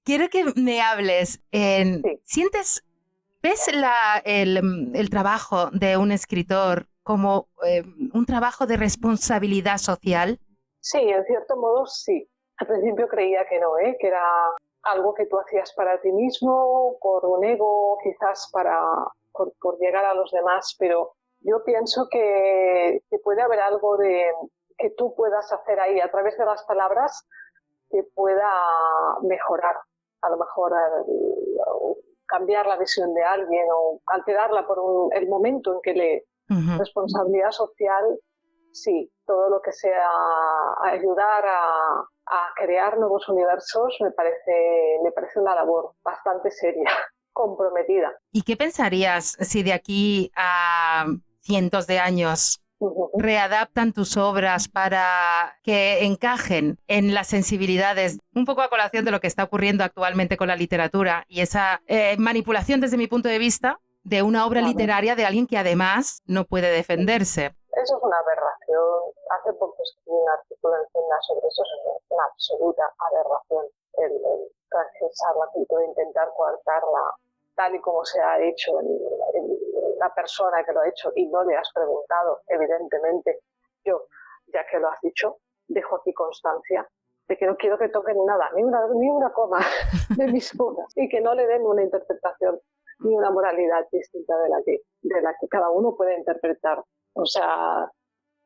Quiero que me hables. Sí. ¿Ves el trabajo de un escritor como un trabajo de responsabilidad social? Sí, en cierto modo sí. Al principio creía que no, que era algo que tú hacías para ti mismo, por un ego, quizás por llegar a los demás, pero yo pienso que puede haber algo de que tú puedas hacer ahí a través de las palabras que pueda mejorar, a lo mejor cambiar la visión de alguien o alterarla por el momento en que responsabilidad social, sí, todo lo que sea ayudar a crear nuevos universos me parece una labor bastante seria, comprometida. ¿Y qué pensarías si de aquí a cientos de años readaptan tus obras para que encajen en las sensibilidades, un poco a colación de lo que está ocurriendo actualmente con la literatura y esa manipulación desde mi punto de vista de una obra literaria de alguien que además no puede defenderse? Eso es una aberración. Hace poco escribí un artículo en Cena sobre eso, es una absoluta aberración el transgresar la cultura, intentar coartarla tal y como se ha hecho en la persona que lo ha hecho y no le has preguntado, evidentemente. Yo, ya que lo has dicho, dejo aquí constancia de que no quiero que toquen nada, ni una coma de mis obras y que no le den una interpretación ni una moralidad distinta de la que cada uno puede interpretar. O sea,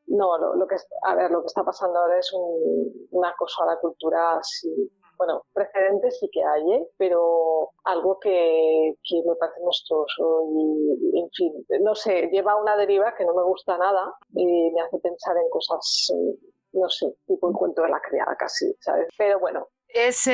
no, lo que está pasando ahora es un acoso a la cultura, sí. Bueno, precedentes sí que hay, pero algo que me parece monstruoso y, en fin, no sé, lleva a una deriva que no me gusta nada y me hace pensar en cosas, no sé, tipo el cuento de la criada casi, ¿sabes? Pero bueno. Es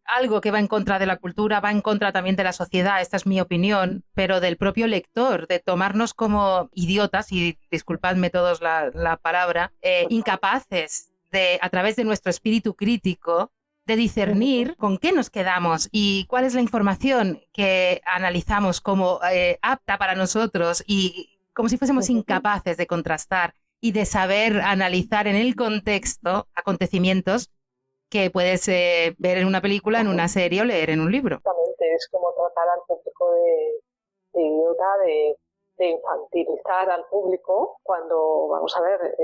algo que va en contra de la cultura, va en contra también de la sociedad, esta es mi opinión, pero del propio lector, de tomarnos como idiotas, y disculpadme todos la palabra, incapaces de, a través de nuestro espíritu crítico, de discernir con qué nos quedamos y cuál es la información que analizamos como apta para nosotros y como si fuésemos incapaces de contrastar y de saber analizar en el contexto acontecimientos que puedes ver en una película, en una serie o leer en un libro. Exactamente, es como tratar al público de idiota, de infantilizar al público, cuando, vamos a ver,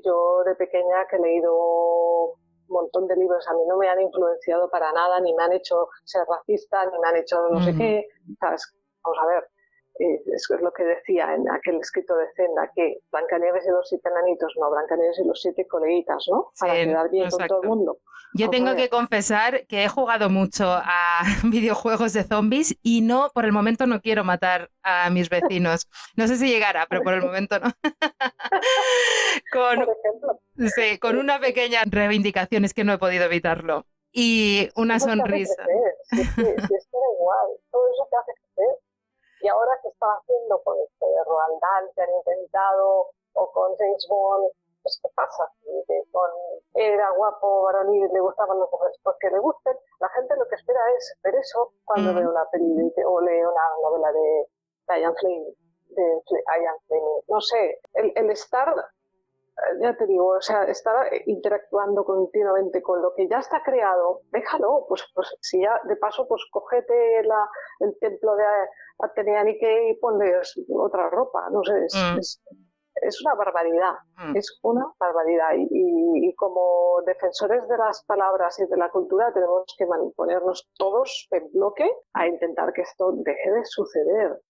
yo de pequeña que he leído un montón de libros, a mí no me han influenciado para nada, ni me han hecho ser racista, ni me han hecho no sé qué, ¿sabes? Vamos a ver, es lo que decía en aquel escrito de Zenda, que Blancanieves y los 7 enanitos, no, Blancanieves y los 7 coleguitas, ¿no? Para quedar bien con todo el mundo. Yo tengo que confesar que he jugado mucho a videojuegos de zombies y no, por el momento no quiero matar a mis vecinos. No sé si llegará, pero por el momento no. Por ejemplo. Sí, con una pequeña reivindicación, es que no he podido evitarlo. Y una sonrisa. Si es que da igual, todo eso te hace crecer. Y ahora que está haciendo con este de Roald Dahl, que han intentado, o con James Bond, pues ¿qué pasa? Era guapo, varonil, le gustaban los mujeres, pues que le gusten. La gente lo que espera es ver eso cuando ve una peli o lee una novela de Ian Fleming. No sé, el estar, ya te digo, o sea, estar interactuando continuamente con lo que ya está creado, déjalo, pues si ya de paso, pues cógete el templo de Atenea Nike y ponle otra ropa, no sé, es una barbaridad, es una barbaridad y como defensores de las palabras y de la cultura tenemos que ponernos todos en bloque a intentar que esto deje de suceder.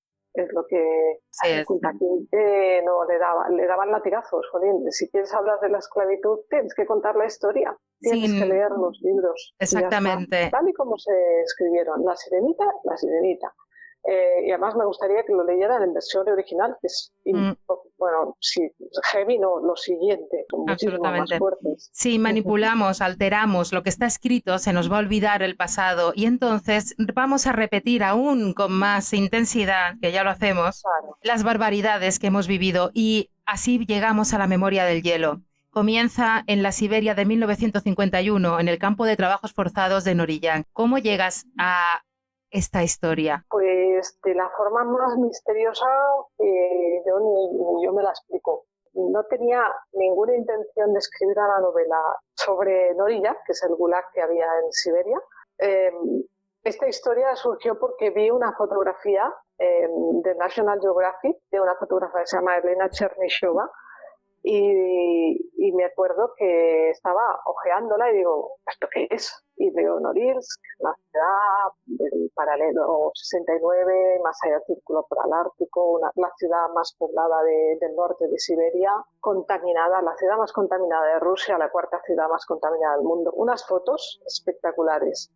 es lo que Sí, a Kunta Kinte no le daban latigazos. Jolín, si quieres hablar de la esclavitud, tienes que contar la historia, tienes que leer los libros. Y ya está. exactamente. Tal y como se escribieron, La Sirenita, La Sirenita. Y además me gustaría que lo leyeran en versión original, que es, bueno, si heavy no, lo siguiente, son muchísimo más Absolutamente. fuertes. Si manipulamos, alteramos lo que está escrito, se nos va a olvidar el pasado y entonces vamos a repetir aún con más intensidad, que ya lo hacemos, Claro. las barbaridades que hemos vivido y así llegamos a la memoria del hielo. Comienza en la Siberia de 1951, en el campo de trabajos forzados de Noriyak. ¿Cómo llegas a esta historia? Pues de la forma más misteriosa yo ni yo me la explico. No tenía ninguna intención de escribir una novela sobre Noriyak, que es el gulag que había en Siberia. Esta historia surgió porque vi una fotografía de National Geographic de una fotógrafa que se llama Elena Chernyshova, y me acuerdo que estaba ojeándola y digo, ¿esto qué es? Y veo Norilsk, la ciudad del paralelo 69, más allá del Círculo Polar Ártico, la ciudad más poblada del norte de Siberia, contaminada, la ciudad más contaminada de Rusia, la cuarta ciudad más contaminada del mundo. Unas fotos espectaculares.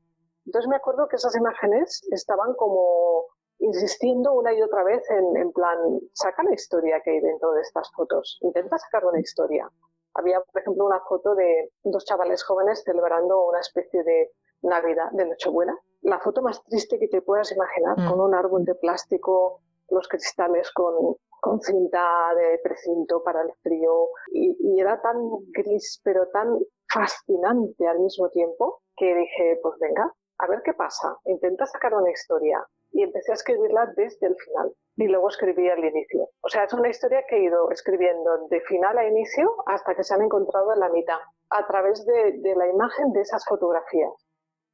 Entonces me acuerdo que esas imágenes estaban como insistiendo una y otra vez en plan, saca la historia que hay dentro de estas fotos, intenta sacar una historia. Había, por ejemplo, una foto de dos chavales jóvenes celebrando una especie de Navidad, de Nochebuena. La foto más triste que te puedas imaginar, con un árbol de plástico, los cristales con cinta de precinto para el frío, y era tan gris, pero tan fascinante al mismo tiempo, que dije, pues venga, a ver qué pasa, intenta sacar una historia. Y empecé a escribirla desde el final. Y luego escribí el inicio. O sea, es una historia que he ido escribiendo de final a inicio hasta que se han encontrado en la mitad, a través de la imagen de esas fotografías.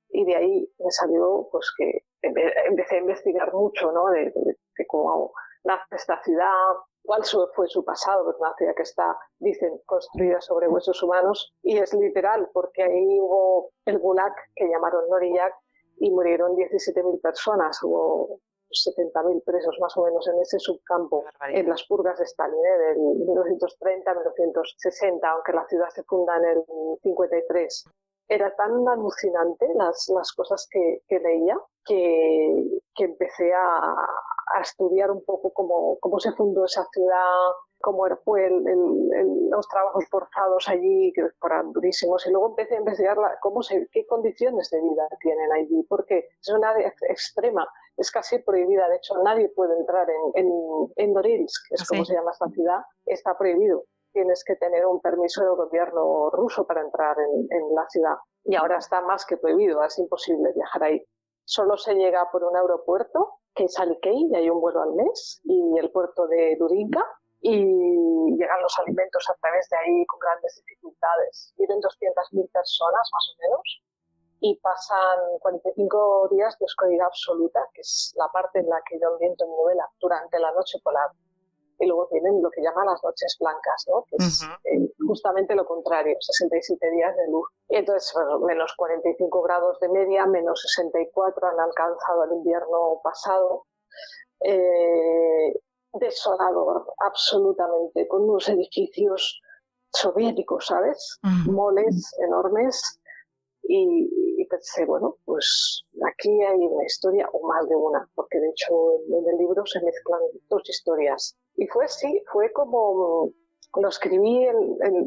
Y de ahí me salió, pues que empecé a investigar mucho, ¿no? De cómo nace esta ciudad, cuál fue su pasado, porque es una ciudad que está, dicen, construida sobre huesos humanos. Y es literal, porque ahí hubo el gulag que llamaron Noriyak, y murieron 17.000 personas, hubo 70.000 presos más o menos en ese subcampo, en las purgas de Stalin, del 1930 a 1960, aunque la ciudad se funda en el 53. Era tan alucinante las cosas que leía que empecé a estudiar un poco cómo se fundó esa ciudad, cómo fue los trabajos forzados allí, que fueron durísimos, y luego empecé a investigar qué condiciones de vida tienen allí, porque es una área extrema, es casi prohibida, de hecho nadie puede entrar en Norilsk, que es como se llama esta ciudad, está prohibido. Tienes que tener un permiso del gobierno ruso para entrar en la ciudad, y ahora está más que prohibido, es imposible viajar ahí. Solo se llega por un aeropuerto, que es Alikey, y hay un vuelo al mes, y el puerto de Durinka, y llegan los alimentos a través de ahí con grandes dificultades. Viven 200.000 personas más o menos y pasan 45 días de oscuridad absoluta, que es la parte en la que yo ambiento mi novela, durante la noche polar. Y luego tienen lo que llaman las noches blancas, ¿no? Que es justamente lo contrario, 67 días de luz. Y entonces, bueno, menos 45 grados de media, menos 64 han alcanzado el invierno pasado. Desolador, absolutamente, con unos edificios soviéticos, ¿sabes? Moles enormes, y pensé, bueno, pues aquí hay una historia, o más de una, porque de hecho en el libro se mezclan dos historias. Y fue como, lo escribí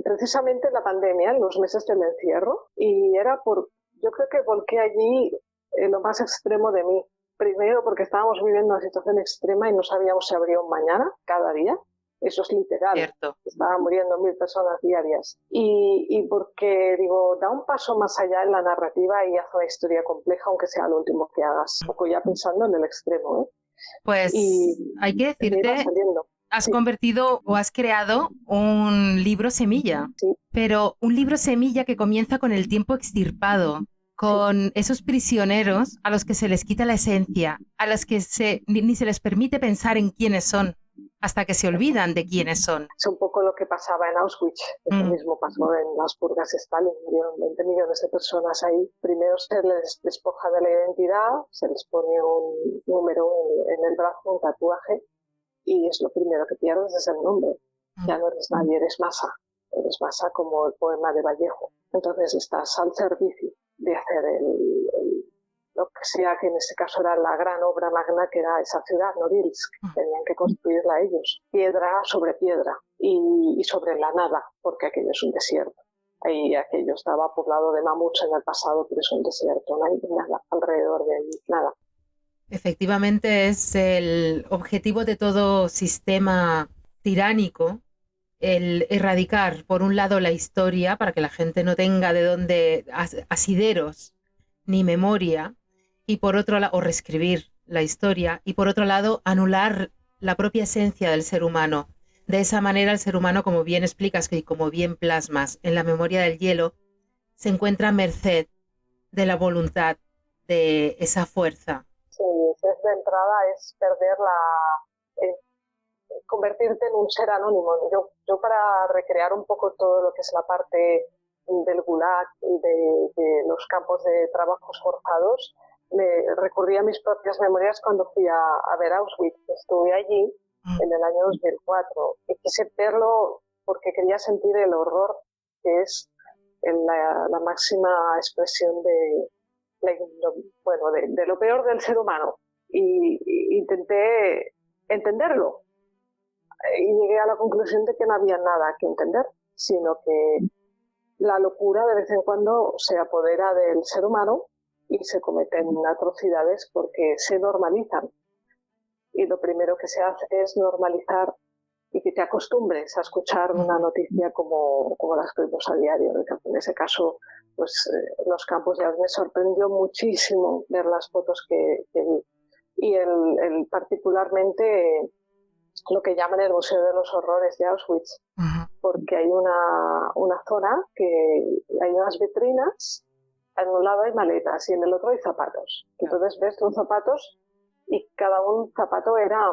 precisamente en la pandemia, en los meses del encierro, y yo creo que volqué allí lo más extremo de mí. Primero porque estábamos viviendo una situación extrema y no sabíamos si habría un mañana, cada día. Eso es literal. Cierto. Estaban muriendo 1.000 personas diarias. Y porque, digo, da un paso más allá en la narrativa y haz una historia compleja, aunque sea lo último que hagas. Un poco ya pensando en el extremo, ¿eh? Pues hay que decirte, has convertido o has creado un libro semilla. Sí. Pero un libro semilla que comienza con el tiempo extirpado, con esos prisioneros a los que se les quita la esencia, a los que ni se les permite pensar en quiénes son, hasta que se olvidan de quiénes son. Es un poco lo que pasaba en Auschwitz. Eso mismo pasó en las purgas de Stalin. Murieron 20 millones de personas ahí. Primero se les despoja de la identidad, se les pone un número en el brazo, un tatuaje, y es lo primero que pierdes, es el nombre. Ya no eres nadie, eres masa. Eres masa como el poema de Vallejo. Entonces estás al servicio de hacer lo que sea, que en este caso era la gran obra magna que era esa ciudad, Norilsk. Tenían que construirla ellos, piedra sobre piedra y sobre la nada, porque aquello es un desierto. Ahí aquello estaba poblado de mamuts en el pasado, pero es un desierto, no hay nada alrededor de allí, nada. Efectivamente es el objetivo de todo sistema tiránico, el erradicar, por un lado, la historia, para que la gente no tenga de dónde asideros ni memoria, y por otro lado, o reescribir la historia, y por otro lado, anular la propia esencia del ser humano. De esa manera, el ser humano, como bien explicas y como bien plasmas en La memoria del hielo, se encuentra a merced de la voluntad de esa fuerza. Sí, es de entrada, es perder convertirte en un ser anónimo. Yo para recrear un poco todo lo que es la parte del Gulag y de los campos de trabajos forzados, recurrí a mis propias memorias cuando fui a ver Auschwitz. Estuve allí en el año 2004 y quise verlo porque quería sentir el horror que es la máxima expresión de lo peor del ser humano. Y intenté entenderlo. Y llegué a la conclusión de que no había nada que entender, sino que la locura de vez en cuando se apodera del ser humano y se cometen atrocidades porque se normalizan. Y lo primero que se hace es normalizar y que te acostumbres a escuchar una noticia como las que vemos a diario. En ese caso, pues los campos de Auschwitz me sorprendió muchísimo ver las fotos que vi. Y el particularmente lo que llaman el Museo de los Horrores de Auschwitz, porque hay una zona que hay unas vitrinas, en un lado hay maletas y en el otro hay zapatos. Entonces ves los zapatos y cada un zapato era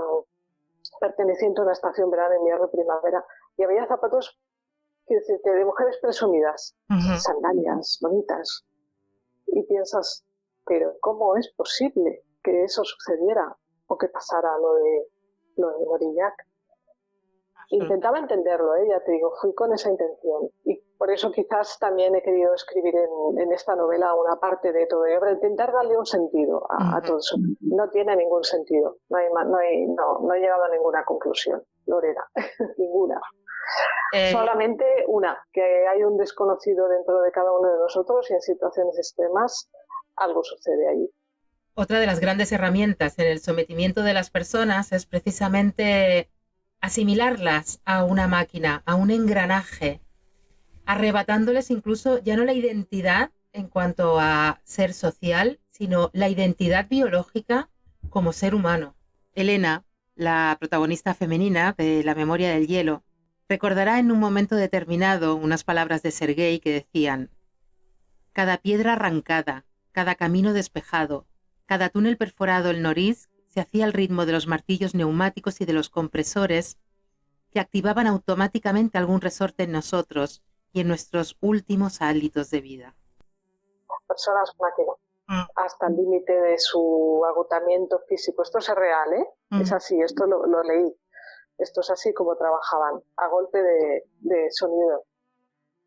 perteneciente a una estación verano, invierno, primavera, y había zapatos de mujeres presumidas, sandalias bonitas, y piensas, pero ¿cómo es posible que eso sucediera o que pasara lo de Norillac? Intentaba entenderlo, ya te digo, fui con esa intención, y por eso quizás también he querido escribir en esta novela una parte de todo ello, para intentar darle un sentido a todo eso. No tiene ningún sentido, no he llegado a ninguna conclusión, Lorena, ninguna. Solamente una, que hay un desconocido dentro de cada uno de nosotros y en situaciones extremas algo sucede ahí. Otra de las grandes herramientas en el sometimiento de las personas es precisamente asimilarlas a una máquina, a un engranaje, arrebatándoles incluso ya no la identidad en cuanto a ser social, sino la identidad biológica como ser humano. Elena, la protagonista femenina de La memoria del hielo, recordará en un momento determinado unas palabras de Sergei que decían: cada piedra arrancada, cada camino despejado, cada túnel perforado en Norilsk se hacía al ritmo de los martillos neumáticos y de los compresores que activaban automáticamente algún resorte en nosotros y en nuestros últimos hálitos de vida. Personas máquina, hasta el límite de su agotamiento físico. Esto es real, ¿eh? Es así, esto lo leí. Esto es así como trabajaban, a golpe de sonido.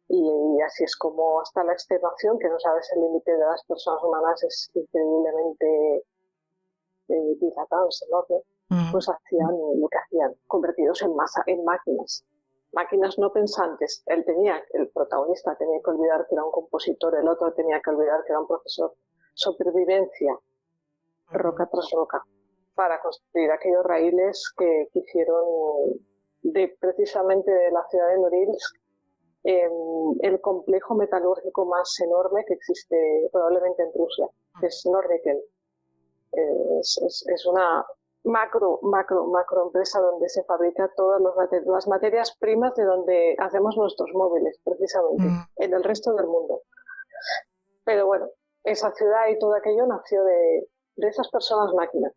Y así es como hasta la extenuación, que no sabes el límite de las personas humanas, es increíblemente dilatado, enorme. Pues hacían lo que hacían, convertidos en masa, en máquinas. Máquinas no pensantes. El protagonista tenía que olvidar que era un compositor, el otro tenía que olvidar que era un profesor. Supervivencia, roca tras roca, para construir aquellos raíles que hicieron precisamente de la ciudad de Norilsk el complejo metalúrgico más enorme que existe probablemente en Rusia, que es Nornickel. Es una macro empresa donde se fabrica todas las materias primas de donde hacemos nuestros móviles, precisamente, en el resto del mundo. Pero bueno, esa ciudad y todo aquello nació de esas personas máquinas.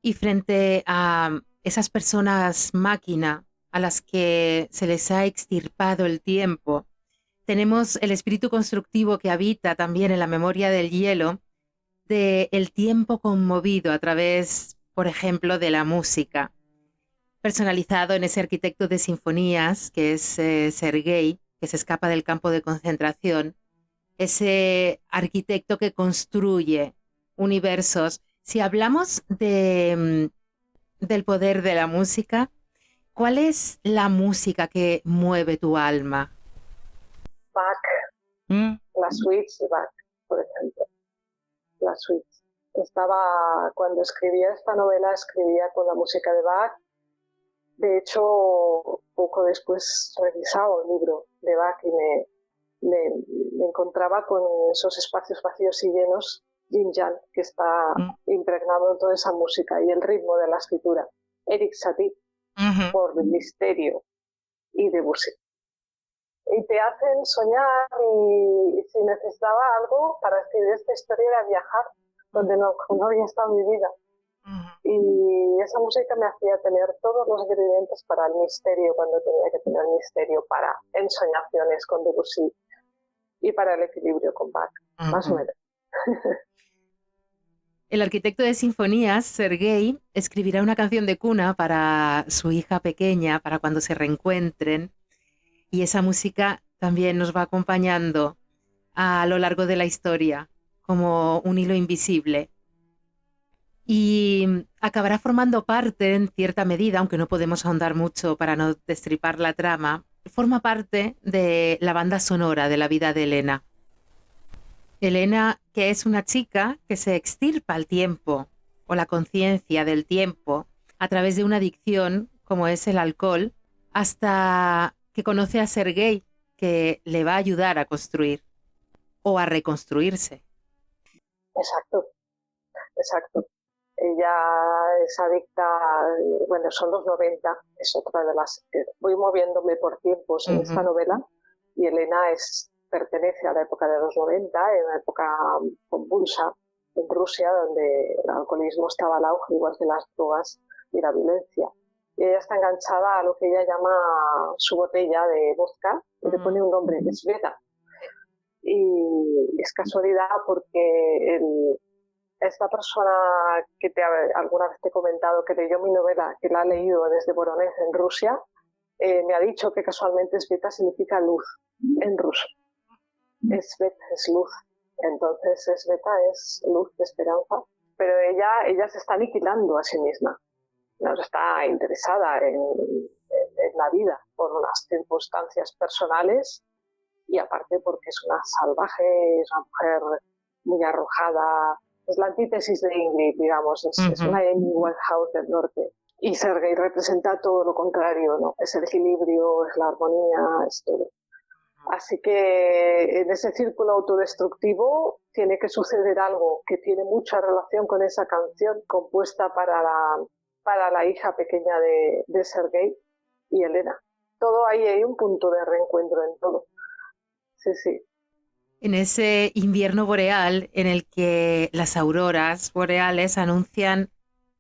Y frente a esas personas máquina a las que se les ha extirpado el tiempo. Tenemos el espíritu constructivo que habita también en la memoria del hielo, del tiempo conmovido a través, por ejemplo, de la música, personalizado en ese arquitecto de sinfonías que es Sergei, que se escapa del campo de concentración, ese arquitecto que construye universos. Si hablamos del poder de la música, ¿cuál es la música que mueve tu alma? Bach, las suites de Bach, por ejemplo. Las suites. Cuando escribía esta novela, escribía con la música de Bach. De hecho, poco después revisaba un libro de Bach y me encontraba con esos espacios vacíos y llenos, yin yang, que está impregnado en toda esa música y el ritmo de la escritura. Erik Satie, por el misterio, y Debussy. Y te hacen soñar, y si necesitaba algo para escribir esta historia era viajar donde no había estado mi vida. Y esa música me hacía tener todos los ingredientes para el misterio cuando tenía que tener misterio, para ensoñaciones con Debussy y para el equilibrio con Bach, más o menos. El arquitecto de sinfonías, Sergei, escribirá una canción de cuna para su hija pequeña, para cuando se reencuentren, y esa música también nos va acompañando a lo largo de la historia, como un hilo invisible. Y acabará formando parte, en cierta medida, aunque no podemos ahondar mucho para no destripar la trama, forma parte de la banda sonora de la vida de Elena. Elena, que es una chica que se extirpa el tiempo o la conciencia del tiempo a través de una adicción como es el alcohol, hasta que conoce a Sergei, que le va a ayudar a construir o a reconstruirse. Exacto. Ella es adicta, bueno, son los 90, es otra de las que voy moviéndome por tiempos en esta novela, y Elena pertenece a la época de los 90, en una época convulsa en Rusia, donde el alcoholismo estaba al auge, igual que las drogas y la violencia. Y ella está enganchada a lo que ella llama su botella de vodka, y le pone un nombre, Sveta. Y es casualidad porque esta persona que alguna vez te he comentado que leyó mi novela, que la ha leído desde Voronezh en Rusia, me ha dicho que casualmente Sveta significa luz en ruso. Svet es luz, entonces Sveta es luz de esperanza, pero ella se está aniquilando a sí misma, no está interesada en la vida por las circunstancias personales, y aparte porque es una salvaje, es una mujer muy arrojada. Es la antítesis de Ingrid, digamos, es una Amy Winehouse del norte. Y Sergei representa todo lo contrario, ¿no? Es el equilibrio, es la armonía, es todo. Así que en ese círculo autodestructivo tiene que suceder algo que tiene mucha relación con esa canción compuesta para la hija pequeña de Sergei y Elena. Todo ahí hay un punto de reencuentro en todo. Sí. En ese invierno boreal en el que las auroras boreales anuncian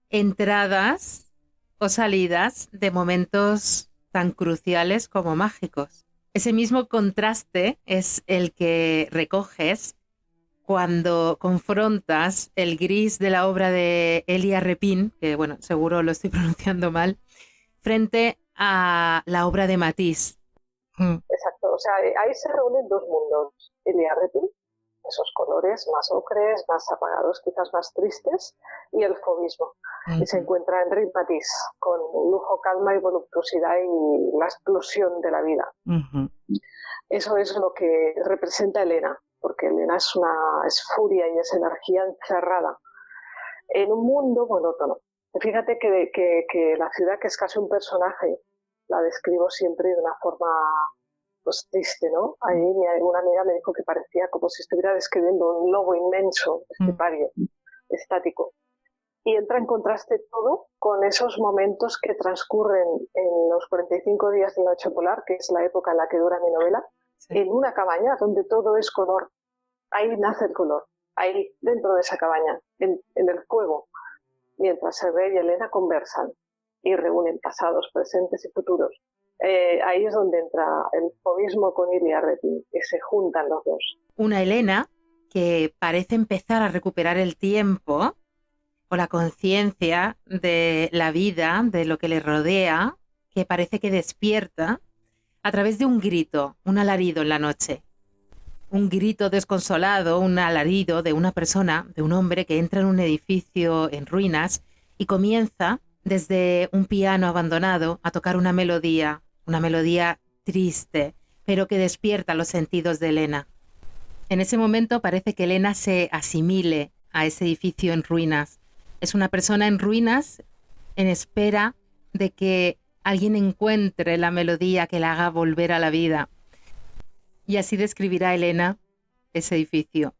entradas o salidas de momentos tan cruciales como mágicos. Ese mismo contraste es el que recoges cuando confrontas el gris de la obra de Elia Repin, que bueno, seguro lo estoy pronunciando mal, frente a la obra de Matisse. Exacto, o sea, ahí se reúnen dos mundos. Elia Repin, esos colores más ocres, más apagados, quizás más tristes, y el fauvismo. Y se encuentra Henri Matisse, con lujo, calma y voluptuosidad y la explosión de la vida. Eso es lo que representa Elena, porque Elena es furia y es energía encerrada en un mundo monótono. Fíjate que la ciudad, que es casi un personaje, la describo siempre de una forma pues triste, ¿no? Ahí una amiga me dijo que parecía como si estuviera describiendo un lobo inmenso, estepario, estático. Y entra en contraste todo con esos momentos que transcurren en los 45 días de la noche polar, que es la época en la que dura mi novela, en una cabaña donde todo es color. Ahí nace el color, ahí dentro de esa cabaña, en el fuego, mientras Sergei y Elena conversan. y reúnen pasados, presentes y futuros. Ahí es donde entra el fauvismo con Ilia Repin, y se juntan los dos. Una Elena que parece empezar a recuperar el tiempo o la conciencia de la vida, de lo que le rodea, que parece que despierta a través de un grito, un alarido en la noche. Un grito desconsolado, un alarido de una persona, de un hombre que entra en un edificio en ruinas y comienza desde un piano abandonado a tocar una melodía triste, pero que despierta los sentidos de Elena. En ese momento parece que Elena se asimile a ese edificio en ruinas. Es una persona en ruinas en espera de que alguien encuentre la melodía que la haga volver a la vida. Y así describirá Elena ese edificio.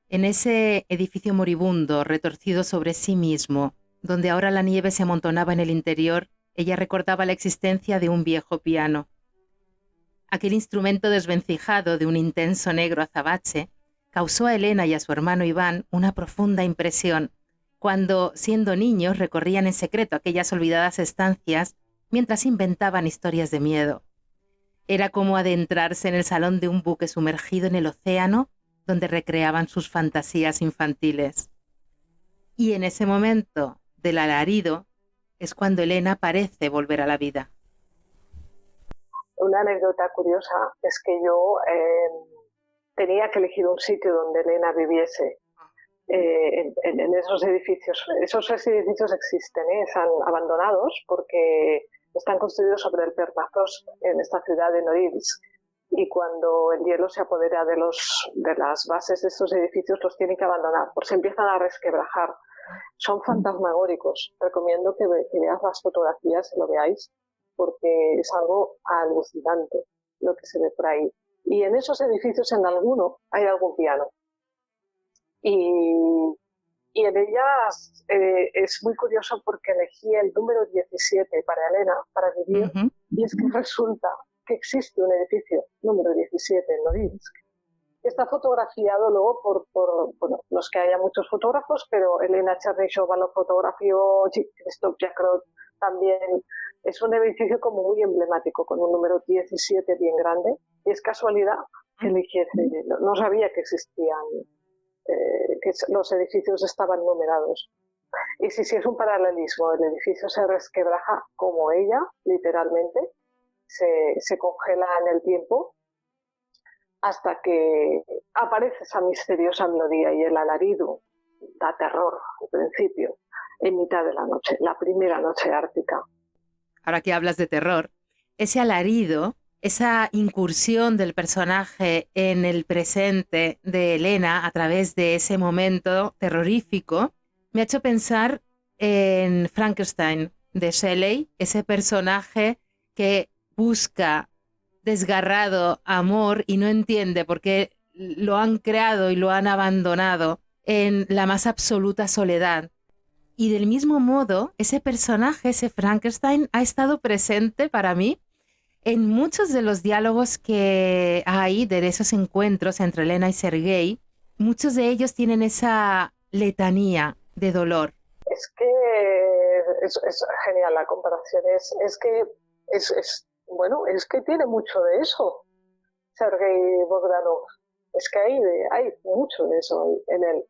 En ese edificio moribundo, retorcido sobre sí mismo, donde ahora la nieve se amontonaba en el interior, ella recordaba la existencia de un viejo piano. Aquel instrumento desvencijado de un intenso negro azabache causó a Elena y a su hermano Iván una profunda impresión, cuando, siendo niños, recorrían en secreto aquellas olvidadas estancias mientras inventaban historias de miedo. Era como adentrarse en el salón de un buque sumergido en el océano, donde recreaban sus fantasías infantiles. Y en ese momento del alarido es cuando Elena parece volver a la vida. Una anécdota curiosa es que yo tenía que elegir un sitio donde Elena viviese en esos edificios. Esos edificios existen, están abandonados porque están construidos sobre el permafrost en esta ciudad de Norilsk, y cuando el hielo se apodera de las bases de estos edificios los tienen que abandonar, porque se empiezan a resquebrajar. Son fantasmagóricos. Recomiendo que veáis las fotografías y lo veáis, porque es algo alucinante lo que se ve por ahí. Y en esos edificios, en alguno, hay algún piano. Y en ellas es muy curioso porque elegí el número 17 para Elena, para vivir, y es que resulta que existe un edificio número 17 en Norilsk. Está fotografiado luego bueno, no es que haya muchos fotógrafos, pero Elena Chernyshova lo fotografió, Christoph Jakrot también. Es un edificio como muy emblemático, con un número 17 bien grande, y es casualidad que eligiese. No sabía que existían, que los edificios estaban numerados. Y sí, es un paralelismo. El edificio se resquebraja como ella, literalmente, se congela en el tiempo, hasta que aparece esa misteriosa melodía, y el alarido da terror al principio, en mitad de la noche, la primera noche ártica. Ahora que hablas de terror, ese alarido, esa incursión del personaje en el presente de Elena a través de ese momento terrorífico, me ha hecho pensar en Frankenstein de Shelley, ese personaje que busca desgarrado amor y no entiende por qué lo han creado y lo han abandonado en la más absoluta soledad. Y del mismo modo, ese personaje, ese Frankenstein, ha estado presente para mí en muchos de los diálogos que hay de esos encuentros entre Elena y Sergei. Muchos de ellos tienen esa letanía de dolor. Es que es genial la comparación. Bueno, es que tiene mucho de eso, Sergei Bogdanov. Es que hay mucho de eso en él.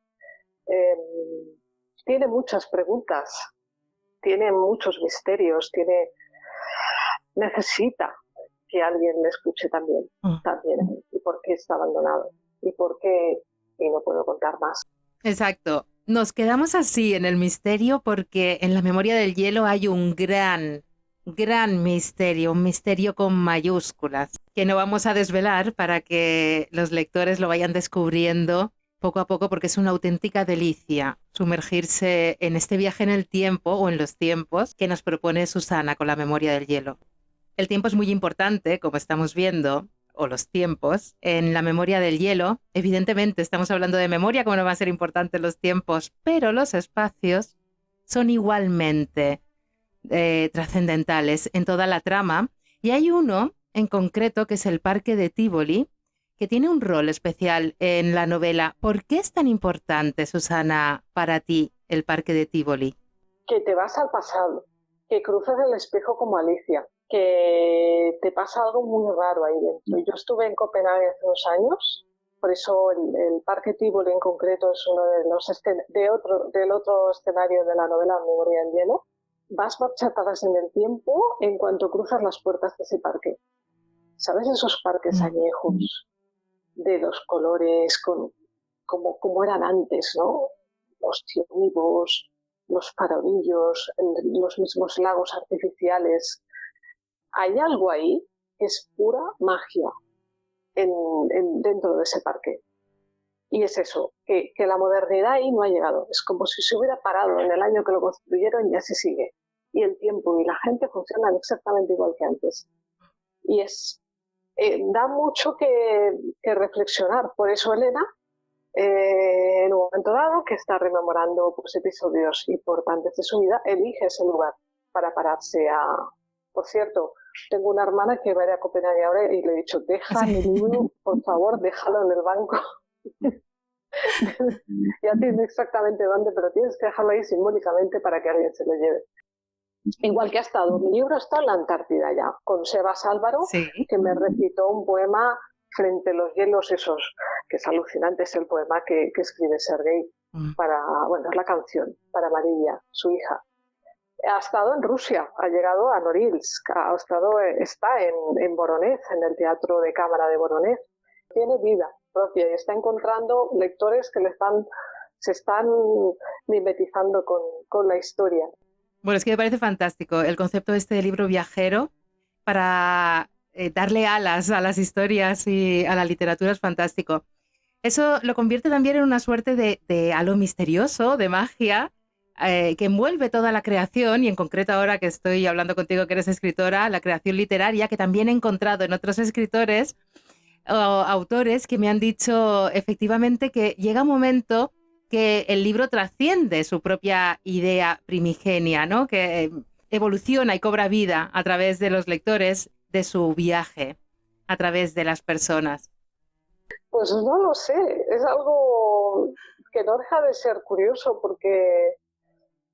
Tiene muchas preguntas, tiene muchos misterios, necesita que alguien le escuche también. ¿Y por qué está abandonado? ¿Y por qué? Y no puedo contar más. Exacto. Nos quedamos así en el misterio porque en La memoria del hielo hay un gran misterio, un misterio con mayúsculas, que no vamos a desvelar para que los lectores lo vayan descubriendo poco a poco, porque es una auténtica delicia sumergirse en este viaje en el tiempo o en los tiempos que nos propone Susana con La memoria del hielo. El tiempo es muy importante, como estamos viendo, o los tiempos, en La memoria del hielo. Evidentemente estamos hablando de memoria, como no van a ser importantes los tiempos, pero los espacios son igualmente trascendentales en toda la trama, y hay uno en concreto que es el Parque de Tívoli, que tiene un rol especial en la novela. ¿Por qué es tan importante, Susana, para ti el Parque de Tívoli? Que te vas al pasado. que cruzas el espejo como Alicia, que te pasa algo muy raro ahí dentro. Yo estuve en Copenhague hace 2 años, por eso el Parque Tivoli en concreto es uno de los del otro escenario de la novela Memoria en Hielo. Vas marcha atrás en el tiempo en cuanto cruzas las puertas de ese parque. ¿Sabes esos parques añejos de los colores como eran antes, ¿no? Los tiernivos, los farolillos, los mismos lagos artificiales. Hay algo ahí que es pura magia dentro de ese parque. Y es eso, que la modernidad ahí no ha llegado. Es como si se hubiera parado en el año que lo construyeron y así sigue. Y el tiempo y la gente funcionan exactamente igual que antes. Y da mucho que reflexionar. Por eso Elena, en un momento dado, que está rememorando pues, episodios importantes de su vida, elige ese lugar para pararse a... Por cierto, tengo una hermana que va a ir a Copenhague ahora y le he dicho, deja mi libro, por favor, déjalo en el banco. Ya tienes exactamente dónde, pero tienes que dejarlo ahí simbólicamente para que alguien se lo lleve. Igual que ha estado, mi libro está en la Antártida ya, con Sebas Álvaro, Sí. que me recitó un poema frente a los hielos esos, que es alucinante, es el poema que escribe Sergei es la canción para Marilla, su hija. Ha estado en Rusia, ha llegado a Norilsk, está en Voronezh, en el Teatro de Cámara de Voronezh. Tiene vida propia y está encontrando lectores que se están mimetizando con la historia. Bueno, es que me parece fantástico el concepto de libro viajero para darle alas a las historias y a la literatura es fantástico. Eso lo convierte también en una suerte de halo misterioso, de magia, que envuelve toda la creación y en concreto ahora que estoy hablando contigo que eres escritora, la creación literaria, que también he encontrado en otros escritores o autores que me han dicho efectivamente que llega un momento que el libro trasciende su propia idea primigenia, ¿no? Que evoluciona y cobra vida a través de los lectores de su viaje, a través de las personas. Pues no lo sé, es algo que no deja de ser curioso porque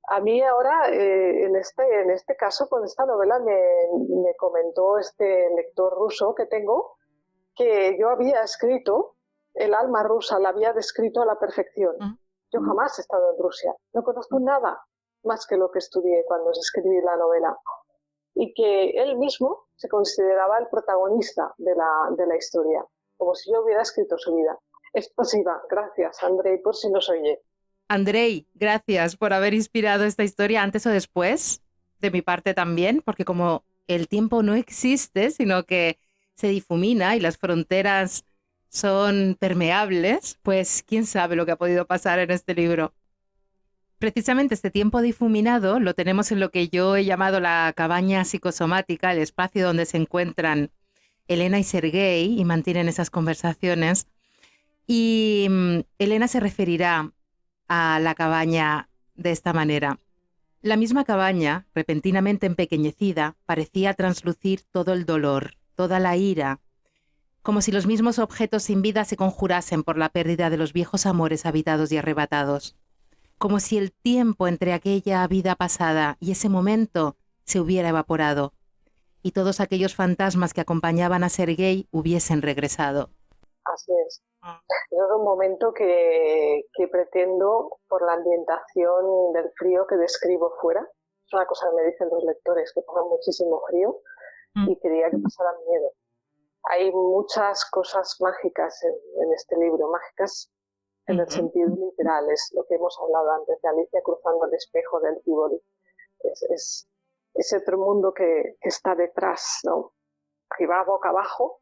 a mí ahora, en este caso, con esta novela, me comentó este lector ruso que tengo que yo había escrito, el alma rusa la había descrito a la perfección. Yo jamás he estado en Rusia, no conozco nada más que lo que estudié cuando escribí la novela. Y que él mismo se consideraba el protagonista de la historia, como si yo hubiera escrito su vida. Explosiva, gracias, Andrei, por si nos oye. Andrei, gracias por haber inspirado esta historia antes o después, de mi parte también, porque como el tiempo no existe, sino que se difumina y las fronteras son permeables, pues quién sabe lo que ha podido pasar en este libro. Precisamente este tiempo difuminado lo tenemos en lo que yo he llamado la cabaña psicosomática, el espacio donde se encuentran Elena y Sergei y mantienen esas conversaciones. Y Elena se referirá a la cabaña de esta manera. La misma cabaña, repentinamente empequeñecida, parecía traslucir todo el dolor, toda la ira, como si los mismos objetos sin vida se conjurasen por la pérdida de los viejos amores habitados y arrebatados, como si el tiempo entre aquella vida pasada y ese momento se hubiera evaporado, y todos aquellos fantasmas que acompañaban a Sergei hubiesen regresado. Así es. Es un momento que pretendo, por la ambientación del frío que describo fuera, es una cosa que me dicen los lectores, que pongan muchísimo frío y quería que pasaran miedo. Hay muchas cosas mágicas en este libro, mágicas en el sentido literal, es lo que hemos hablado antes de Alicia cruzando el espejo del Tivoli. Es otro mundo que está detrás, ¿no? Que va boca abajo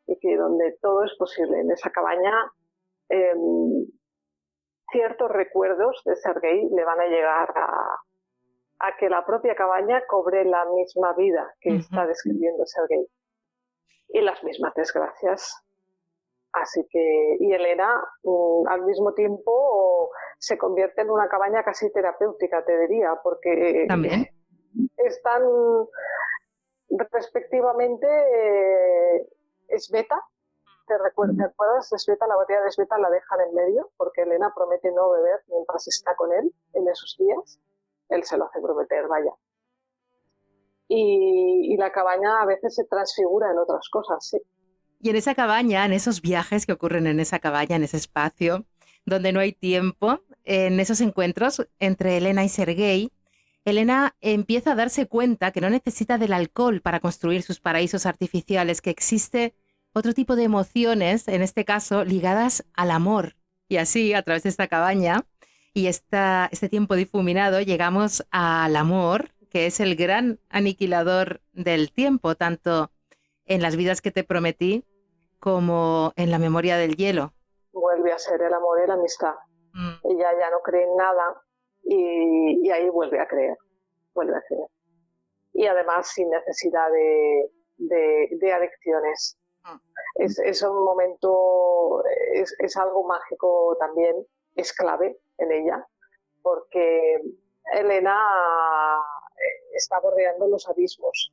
y que donde todo es posible. En esa cabaña ciertos recuerdos de Sergei le van a llegar a que la propia cabaña cobre la misma vida que está describiendo Sergei y las mismas desgracias. Así que, y Elena al mismo tiempo se convierte en una cabaña casi terapéutica, te diría, porque ¿También? están respectivamente Sveta, ¿te acuerdas? Sveta, la botella de Sveta la dejan en medio porque Elena promete no beber mientras está con él en esos días. Él se lo hace prometer, vaya. y la cabaña a veces se transfigura en otras cosas, sí. Y en esa cabaña, en esos viajes que ocurren en esa cabaña, en ese espacio, donde no hay tiempo, en esos encuentros entre Elena y Sergei, Elena empieza a darse cuenta que no necesita del alcohol para construir sus paraísos artificiales, que existe otro tipo de emociones, en este caso, ligadas al amor. Y así, a través de esta cabaña y este tiempo difuminado, llegamos al amor, que es el gran aniquilador del tiempo, tanto en Las vidas que te prometí como en La memoria del hielo. Vuelve a ser el amor y la amistad. Ella ya no cree en nada y ahí vuelve a creer. Y además sin necesidad de adicciones. Es un momento, es algo mágico también, es clave en ella, porque Elena está bordeando los abismos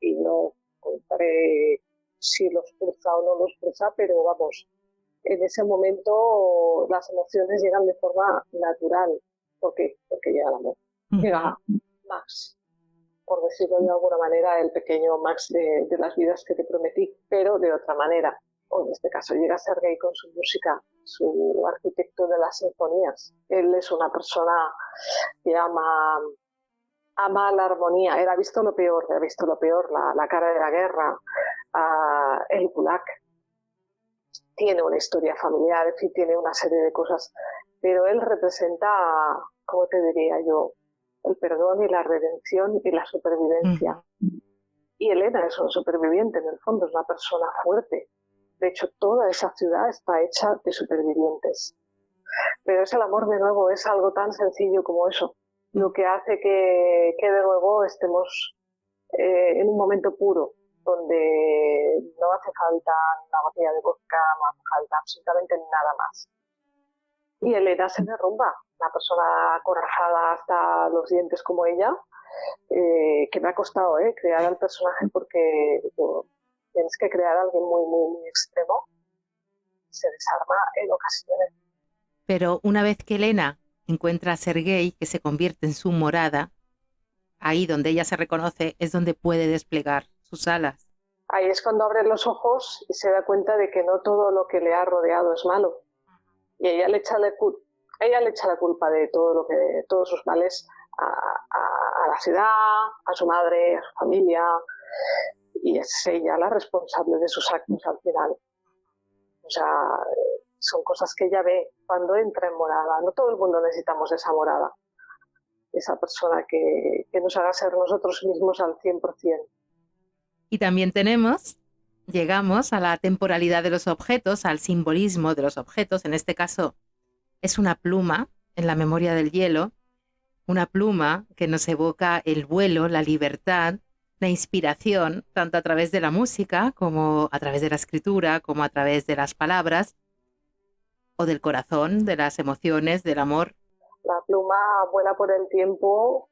y no contaré si los cruza o no los cruza, pero vamos, en ese momento las emociones llegan de forma natural. ¿Por qué? Porque llega el amor. Llega Max, por decirlo de alguna manera, el pequeño Max de Las vidas que te prometí, pero de otra manera. O en este caso llega Sergei con su música, su arquitecto de las sinfonías. Él es una persona que ama la armonía. Él ha visto lo peor, la cara de la guerra, el Gulag. Tiene una historia familiar, en fin, tiene una serie de cosas, pero él representa, ¿cómo te diría yo?, el perdón y la redención y la supervivencia. Y Elena es una superviviente, en el fondo, es una persona fuerte. De hecho, toda esa ciudad está hecha de supervivientes. Pero es el amor, de nuevo, es algo tan sencillo como eso, lo que hace que de nuevo estemos en un momento puro, donde no hace falta una botella de vodka, no hace falta absolutamente nada más. Y Elena se derrumba, una persona acorazada hasta los dientes como ella, que me ha costado crear al personaje, porque tienes que crear a alguien muy, muy, muy extremo, se desarma en ocasiones. Pero una vez que Elena encuentra a Sergei, que se convierte en su morada, ahí donde ella se reconoce es donde puede desplegar sus alas. Ahí es cuando abre los ojos y se da cuenta de que no todo lo que le ha rodeado es malo. Y ella le echa la culpa de todos sus males a la ciudad, a su madre, a su familia, y es ella la responsable de sus actos al final. O sea, son cosas que ella ve cuando entra en morada. No todo el mundo necesitamos esa morada, esa persona que nos haga ser nosotros mismos al 100%. Y también llegamos a la temporalidad de los objetos, al simbolismo de los objetos. En este caso es una pluma en La memoria del hielo, una pluma que nos evoca el vuelo, la libertad, la inspiración, tanto a través de la música como a través de la escritura, como a través de las palabras o del corazón, de las emociones, del amor. La pluma vuela por el tiempo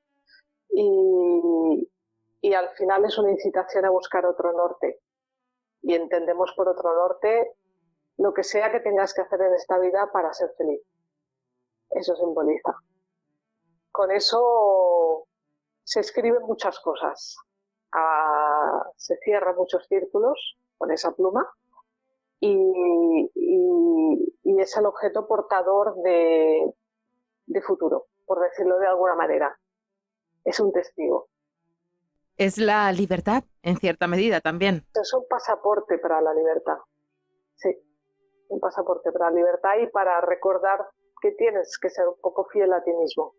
y al final es una incitación a buscar otro norte. Y entendemos por otro norte lo que sea que tengas que hacer en esta vida para ser feliz. Eso simboliza. Con eso se escriben muchas cosas. Se cierran muchos círculos con esa pluma y es el objeto portador de futuro, por decirlo de alguna manera. Es un testigo. Es la libertad, en cierta medida, también. Es un pasaporte para la libertad. Sí, un pasaporte para la libertad y para recordar que tienes que ser un poco fiel a ti mismo,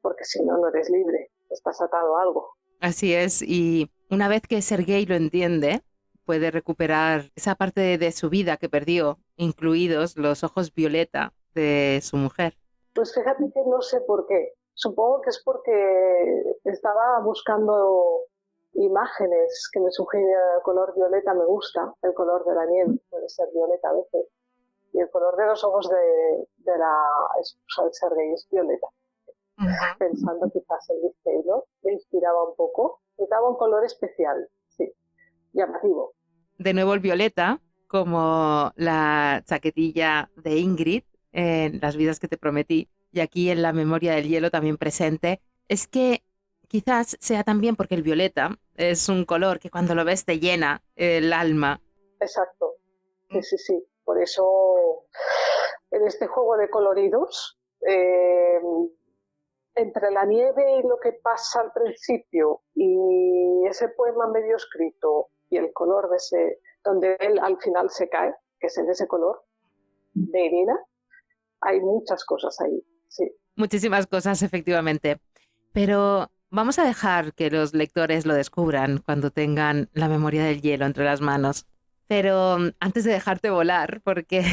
porque si no, no eres libre, estás atado a algo. Así es, y una vez que Sergei lo entiende, puede recuperar esa parte de su vida que perdió, incluidos los ojos violeta de su mujer. Pues fíjate que no sé por qué. Supongo que es porque estaba buscando imágenes que me sugieren el color violeta. Me gusta el color de la nieve, puede ser violeta a veces, y el color de los ojos de la esposa de Sergei es violeta. Pensando quizás en Liz Taylor, me inspiraba un poco, me daba un color especial, sí, llamativo. De nuevo el violeta, como la chaquetilla de Ingrid en Las vidas que te prometí, y aquí en La memoria del hielo también presente. Es que quizás sea también porque el violeta es un color que cuando lo ves te llena el alma. Exacto. Sí. Por eso, en este juego de coloridos, entre la nieve y lo que pasa al principio y ese poema medio escrito y el color de ese, donde él al final se cae, que es en ese color de Irina, hay muchas cosas ahí, sí. Muchísimas cosas, efectivamente. Pero vamos a dejar que los lectores lo descubran cuando tengan la memoria del hielo entre las manos. Pero antes de dejarte volar, porque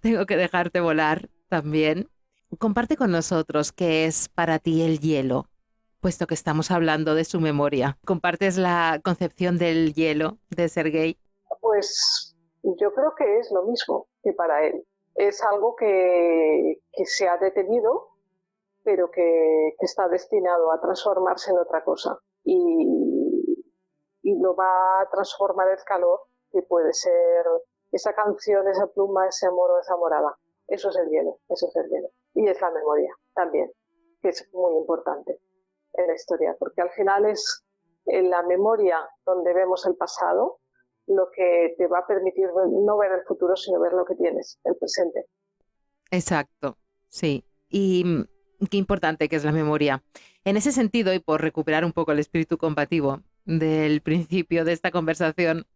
tengo que dejarte volar también, comparte con nosotros qué es para ti el hielo, puesto que estamos hablando de su memoria. ¿Compartes la concepción del hielo de Sergei? Pues yo creo que es lo mismo que para él. Es algo que se ha detenido, pero que está destinado a transformarse en otra cosa. Y lo va a transformar el calor, que puede ser esa canción, esa pluma, ese amor o esa morada. Eso es el hielo, eso es el hielo. Y es la memoria también, que es muy importante en la historia, porque al final es en la memoria donde vemos el pasado lo que te va a permitir no ver el futuro, sino ver lo que tienes, el presente. Exacto, sí. Y qué importante que es la memoria. En ese sentido, y por recuperar un poco el espíritu combativo del principio de esta conversación,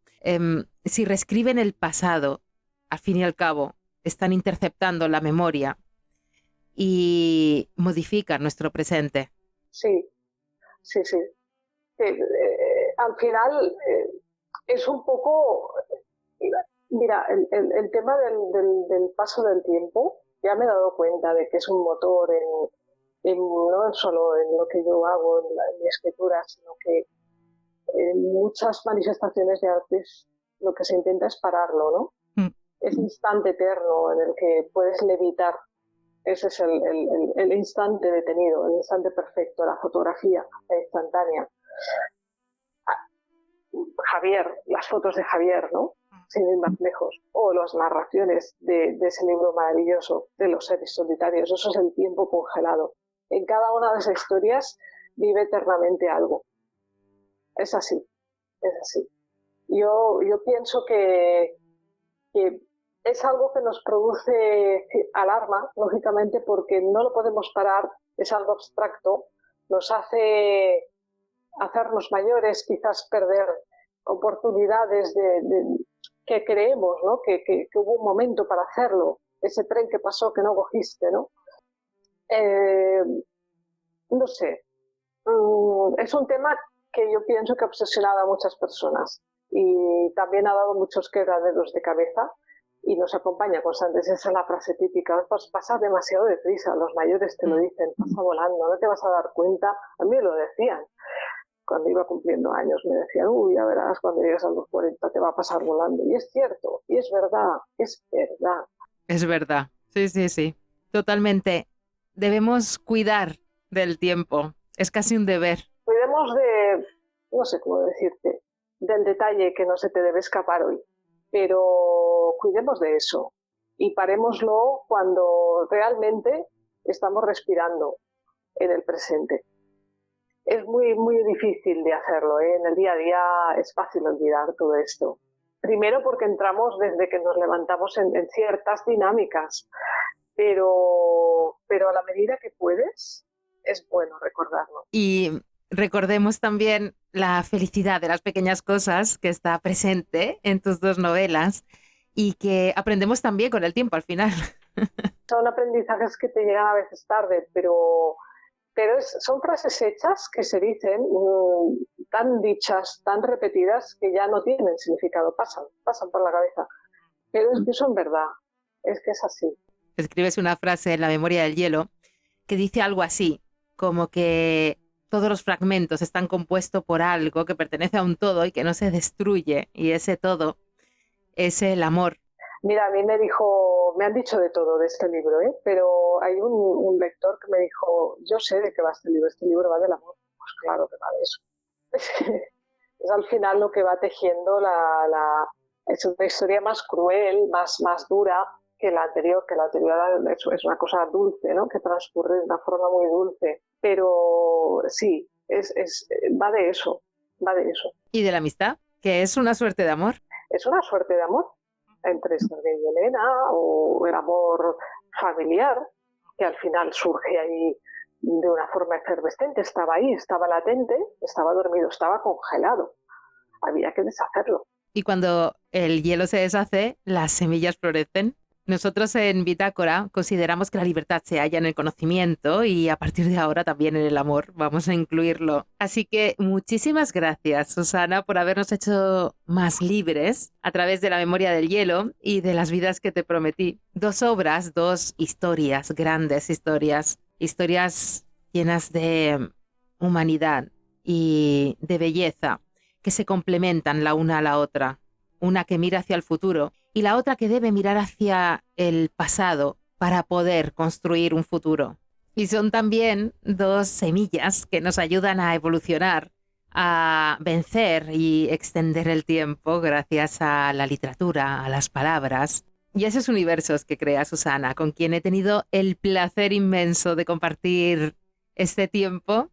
si reescriben el pasado, al fin y al cabo, están interceptando la memoria y modifican nuestro presente. Sí. Al final es un poco, mira, el tema del paso del tiempo, ya me he dado cuenta de que es un motor no solo en lo que yo hago en mi escritura, sino que en muchas manifestaciones de artes lo que se intenta es pararlo, ¿no? Ese instante eterno en el que puedes levitar, ese es el instante detenido, el instante perfecto, la fotografía instantánea. Javier, las fotos de Javier, ¿no? Sin ir más lejos, o las narraciones de ese libro maravilloso de los seres solitarios, eso es el tiempo congelado. En cada una de esas historias vive eternamente algo. Es así, es así. Yo pienso que es algo que nos produce alarma, lógicamente, porque no lo podemos parar, es algo abstracto, nos hace hacernos mayores, quizás perder oportunidades que creemos, ¿no? Que hubo un momento para hacerlo, ese tren que pasó que no cogiste, ¿no? No sé, es un tema que yo pienso que ha obsesionado a muchas personas y también ha dado muchos quebraderos de cabeza y nos acompaña constantemente. Esa es la frase típica, pues pasa demasiado deprisa, los mayores te lo dicen, pasa volando, no te vas a dar cuenta. A mí me lo decían cuando iba cumpliendo años, me decían, uy, ya verás, cuando llegues a los 40 te va a pasar volando. Y es cierto, y es verdad, es verdad. Es verdad, sí, totalmente. Debemos cuidar del tiempo, es casi un deber. Cuidemos no sé cómo decirte, del detalle que no se te debe escapar hoy, pero cuidemos de eso y parémoslo cuando realmente estamos respirando en el presente. Es muy, muy difícil de hacerlo, ¿eh? En el día a día es fácil olvidar todo esto. Primero porque entramos desde que nos levantamos en ciertas dinámicas, pero a la medida que puedes, es bueno recordarlo. Y recordemos también la felicidad de las pequeñas cosas que está presente en tus dos novelas y que aprendemos también con el tiempo al final. Son aprendizajes que te llegan a veces tarde, pero son frases hechas que se dicen tan dichas, tan repetidas, que ya no tienen significado, pasan por la cabeza. Pero es que son verdad, es que es así. Escribes una frase en La memoria del hielo que dice algo así, como que todos los fragmentos están compuestos por algo que pertenece a un todo y que no se destruye, y ese todo es el amor. Mira, a mí me han dicho de todo de este libro, ¿eh? Pero hay un lector que me dijo, yo sé de qué va este libro va del amor. Pues claro que va de eso. Es al final lo que va tejiendo es una historia más cruel, más dura, que la anterior es una cosa dulce, ¿no? Que transcurre de una forma muy dulce. Pero sí, va de eso, va de eso. ¿Y de la amistad? Que es una suerte de amor. Es una suerte de amor entre Sergei y Elena, o el amor familiar, que al final surge ahí de una forma efervescente. Estaba ahí, estaba latente, estaba dormido, estaba congelado. Había que deshacerlo. Y cuando el hielo se deshace, las semillas florecen. Nosotros en Bitácora consideramos que la libertad se halla en el conocimiento y a partir de ahora también en el amor. Vamos a incluirlo. Así que muchísimas gracias, Susana, por habernos hecho más libres a través de La memoria del hielo y de Las vidas que te prometí. 2 obras, 2 historias, grandes historias llenas de humanidad y de belleza, que se complementan la una a la otra. Una que mira hacia el futuro y la otra que debe mirar hacia el pasado para poder construir un futuro. Y son también 2 semillas que nos ayudan a evolucionar, a vencer y extender el tiempo gracias a la literatura, a las palabras y a esos universos que crea Susana, con quien he tenido el placer inmenso de compartir este tiempo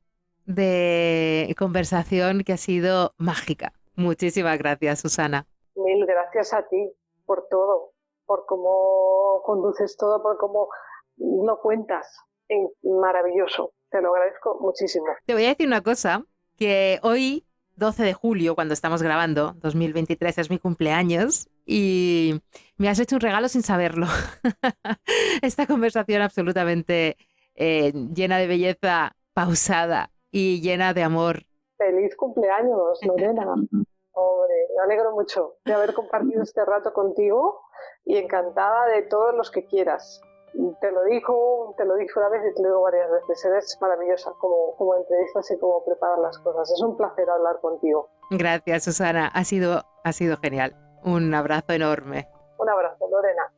de conversación que ha sido mágica. Muchísimas gracias, Susana. Mil gracias a ti por todo, por cómo conduces todo, por cómo lo cuentas. Maravilloso, te lo agradezco muchísimo. Te voy a decir una cosa, que hoy, 12 de julio, cuando estamos grabando, 2023, es mi cumpleaños y me has hecho un regalo sin saberlo. Esta conversación absolutamente llena de belleza, pausada y llena de amor. ¡Feliz cumpleaños, Lorena! Hombre, me alegro mucho de haber compartido este rato contigo y encantada de todos los que quieras. Te lo dije una vez y te lo digo varias veces. Eres maravillosa como entrevistas y como preparas las cosas. Es un placer hablar contigo. Gracias, Susana. Ha sido genial. Un abrazo enorme. Un abrazo, Lorena.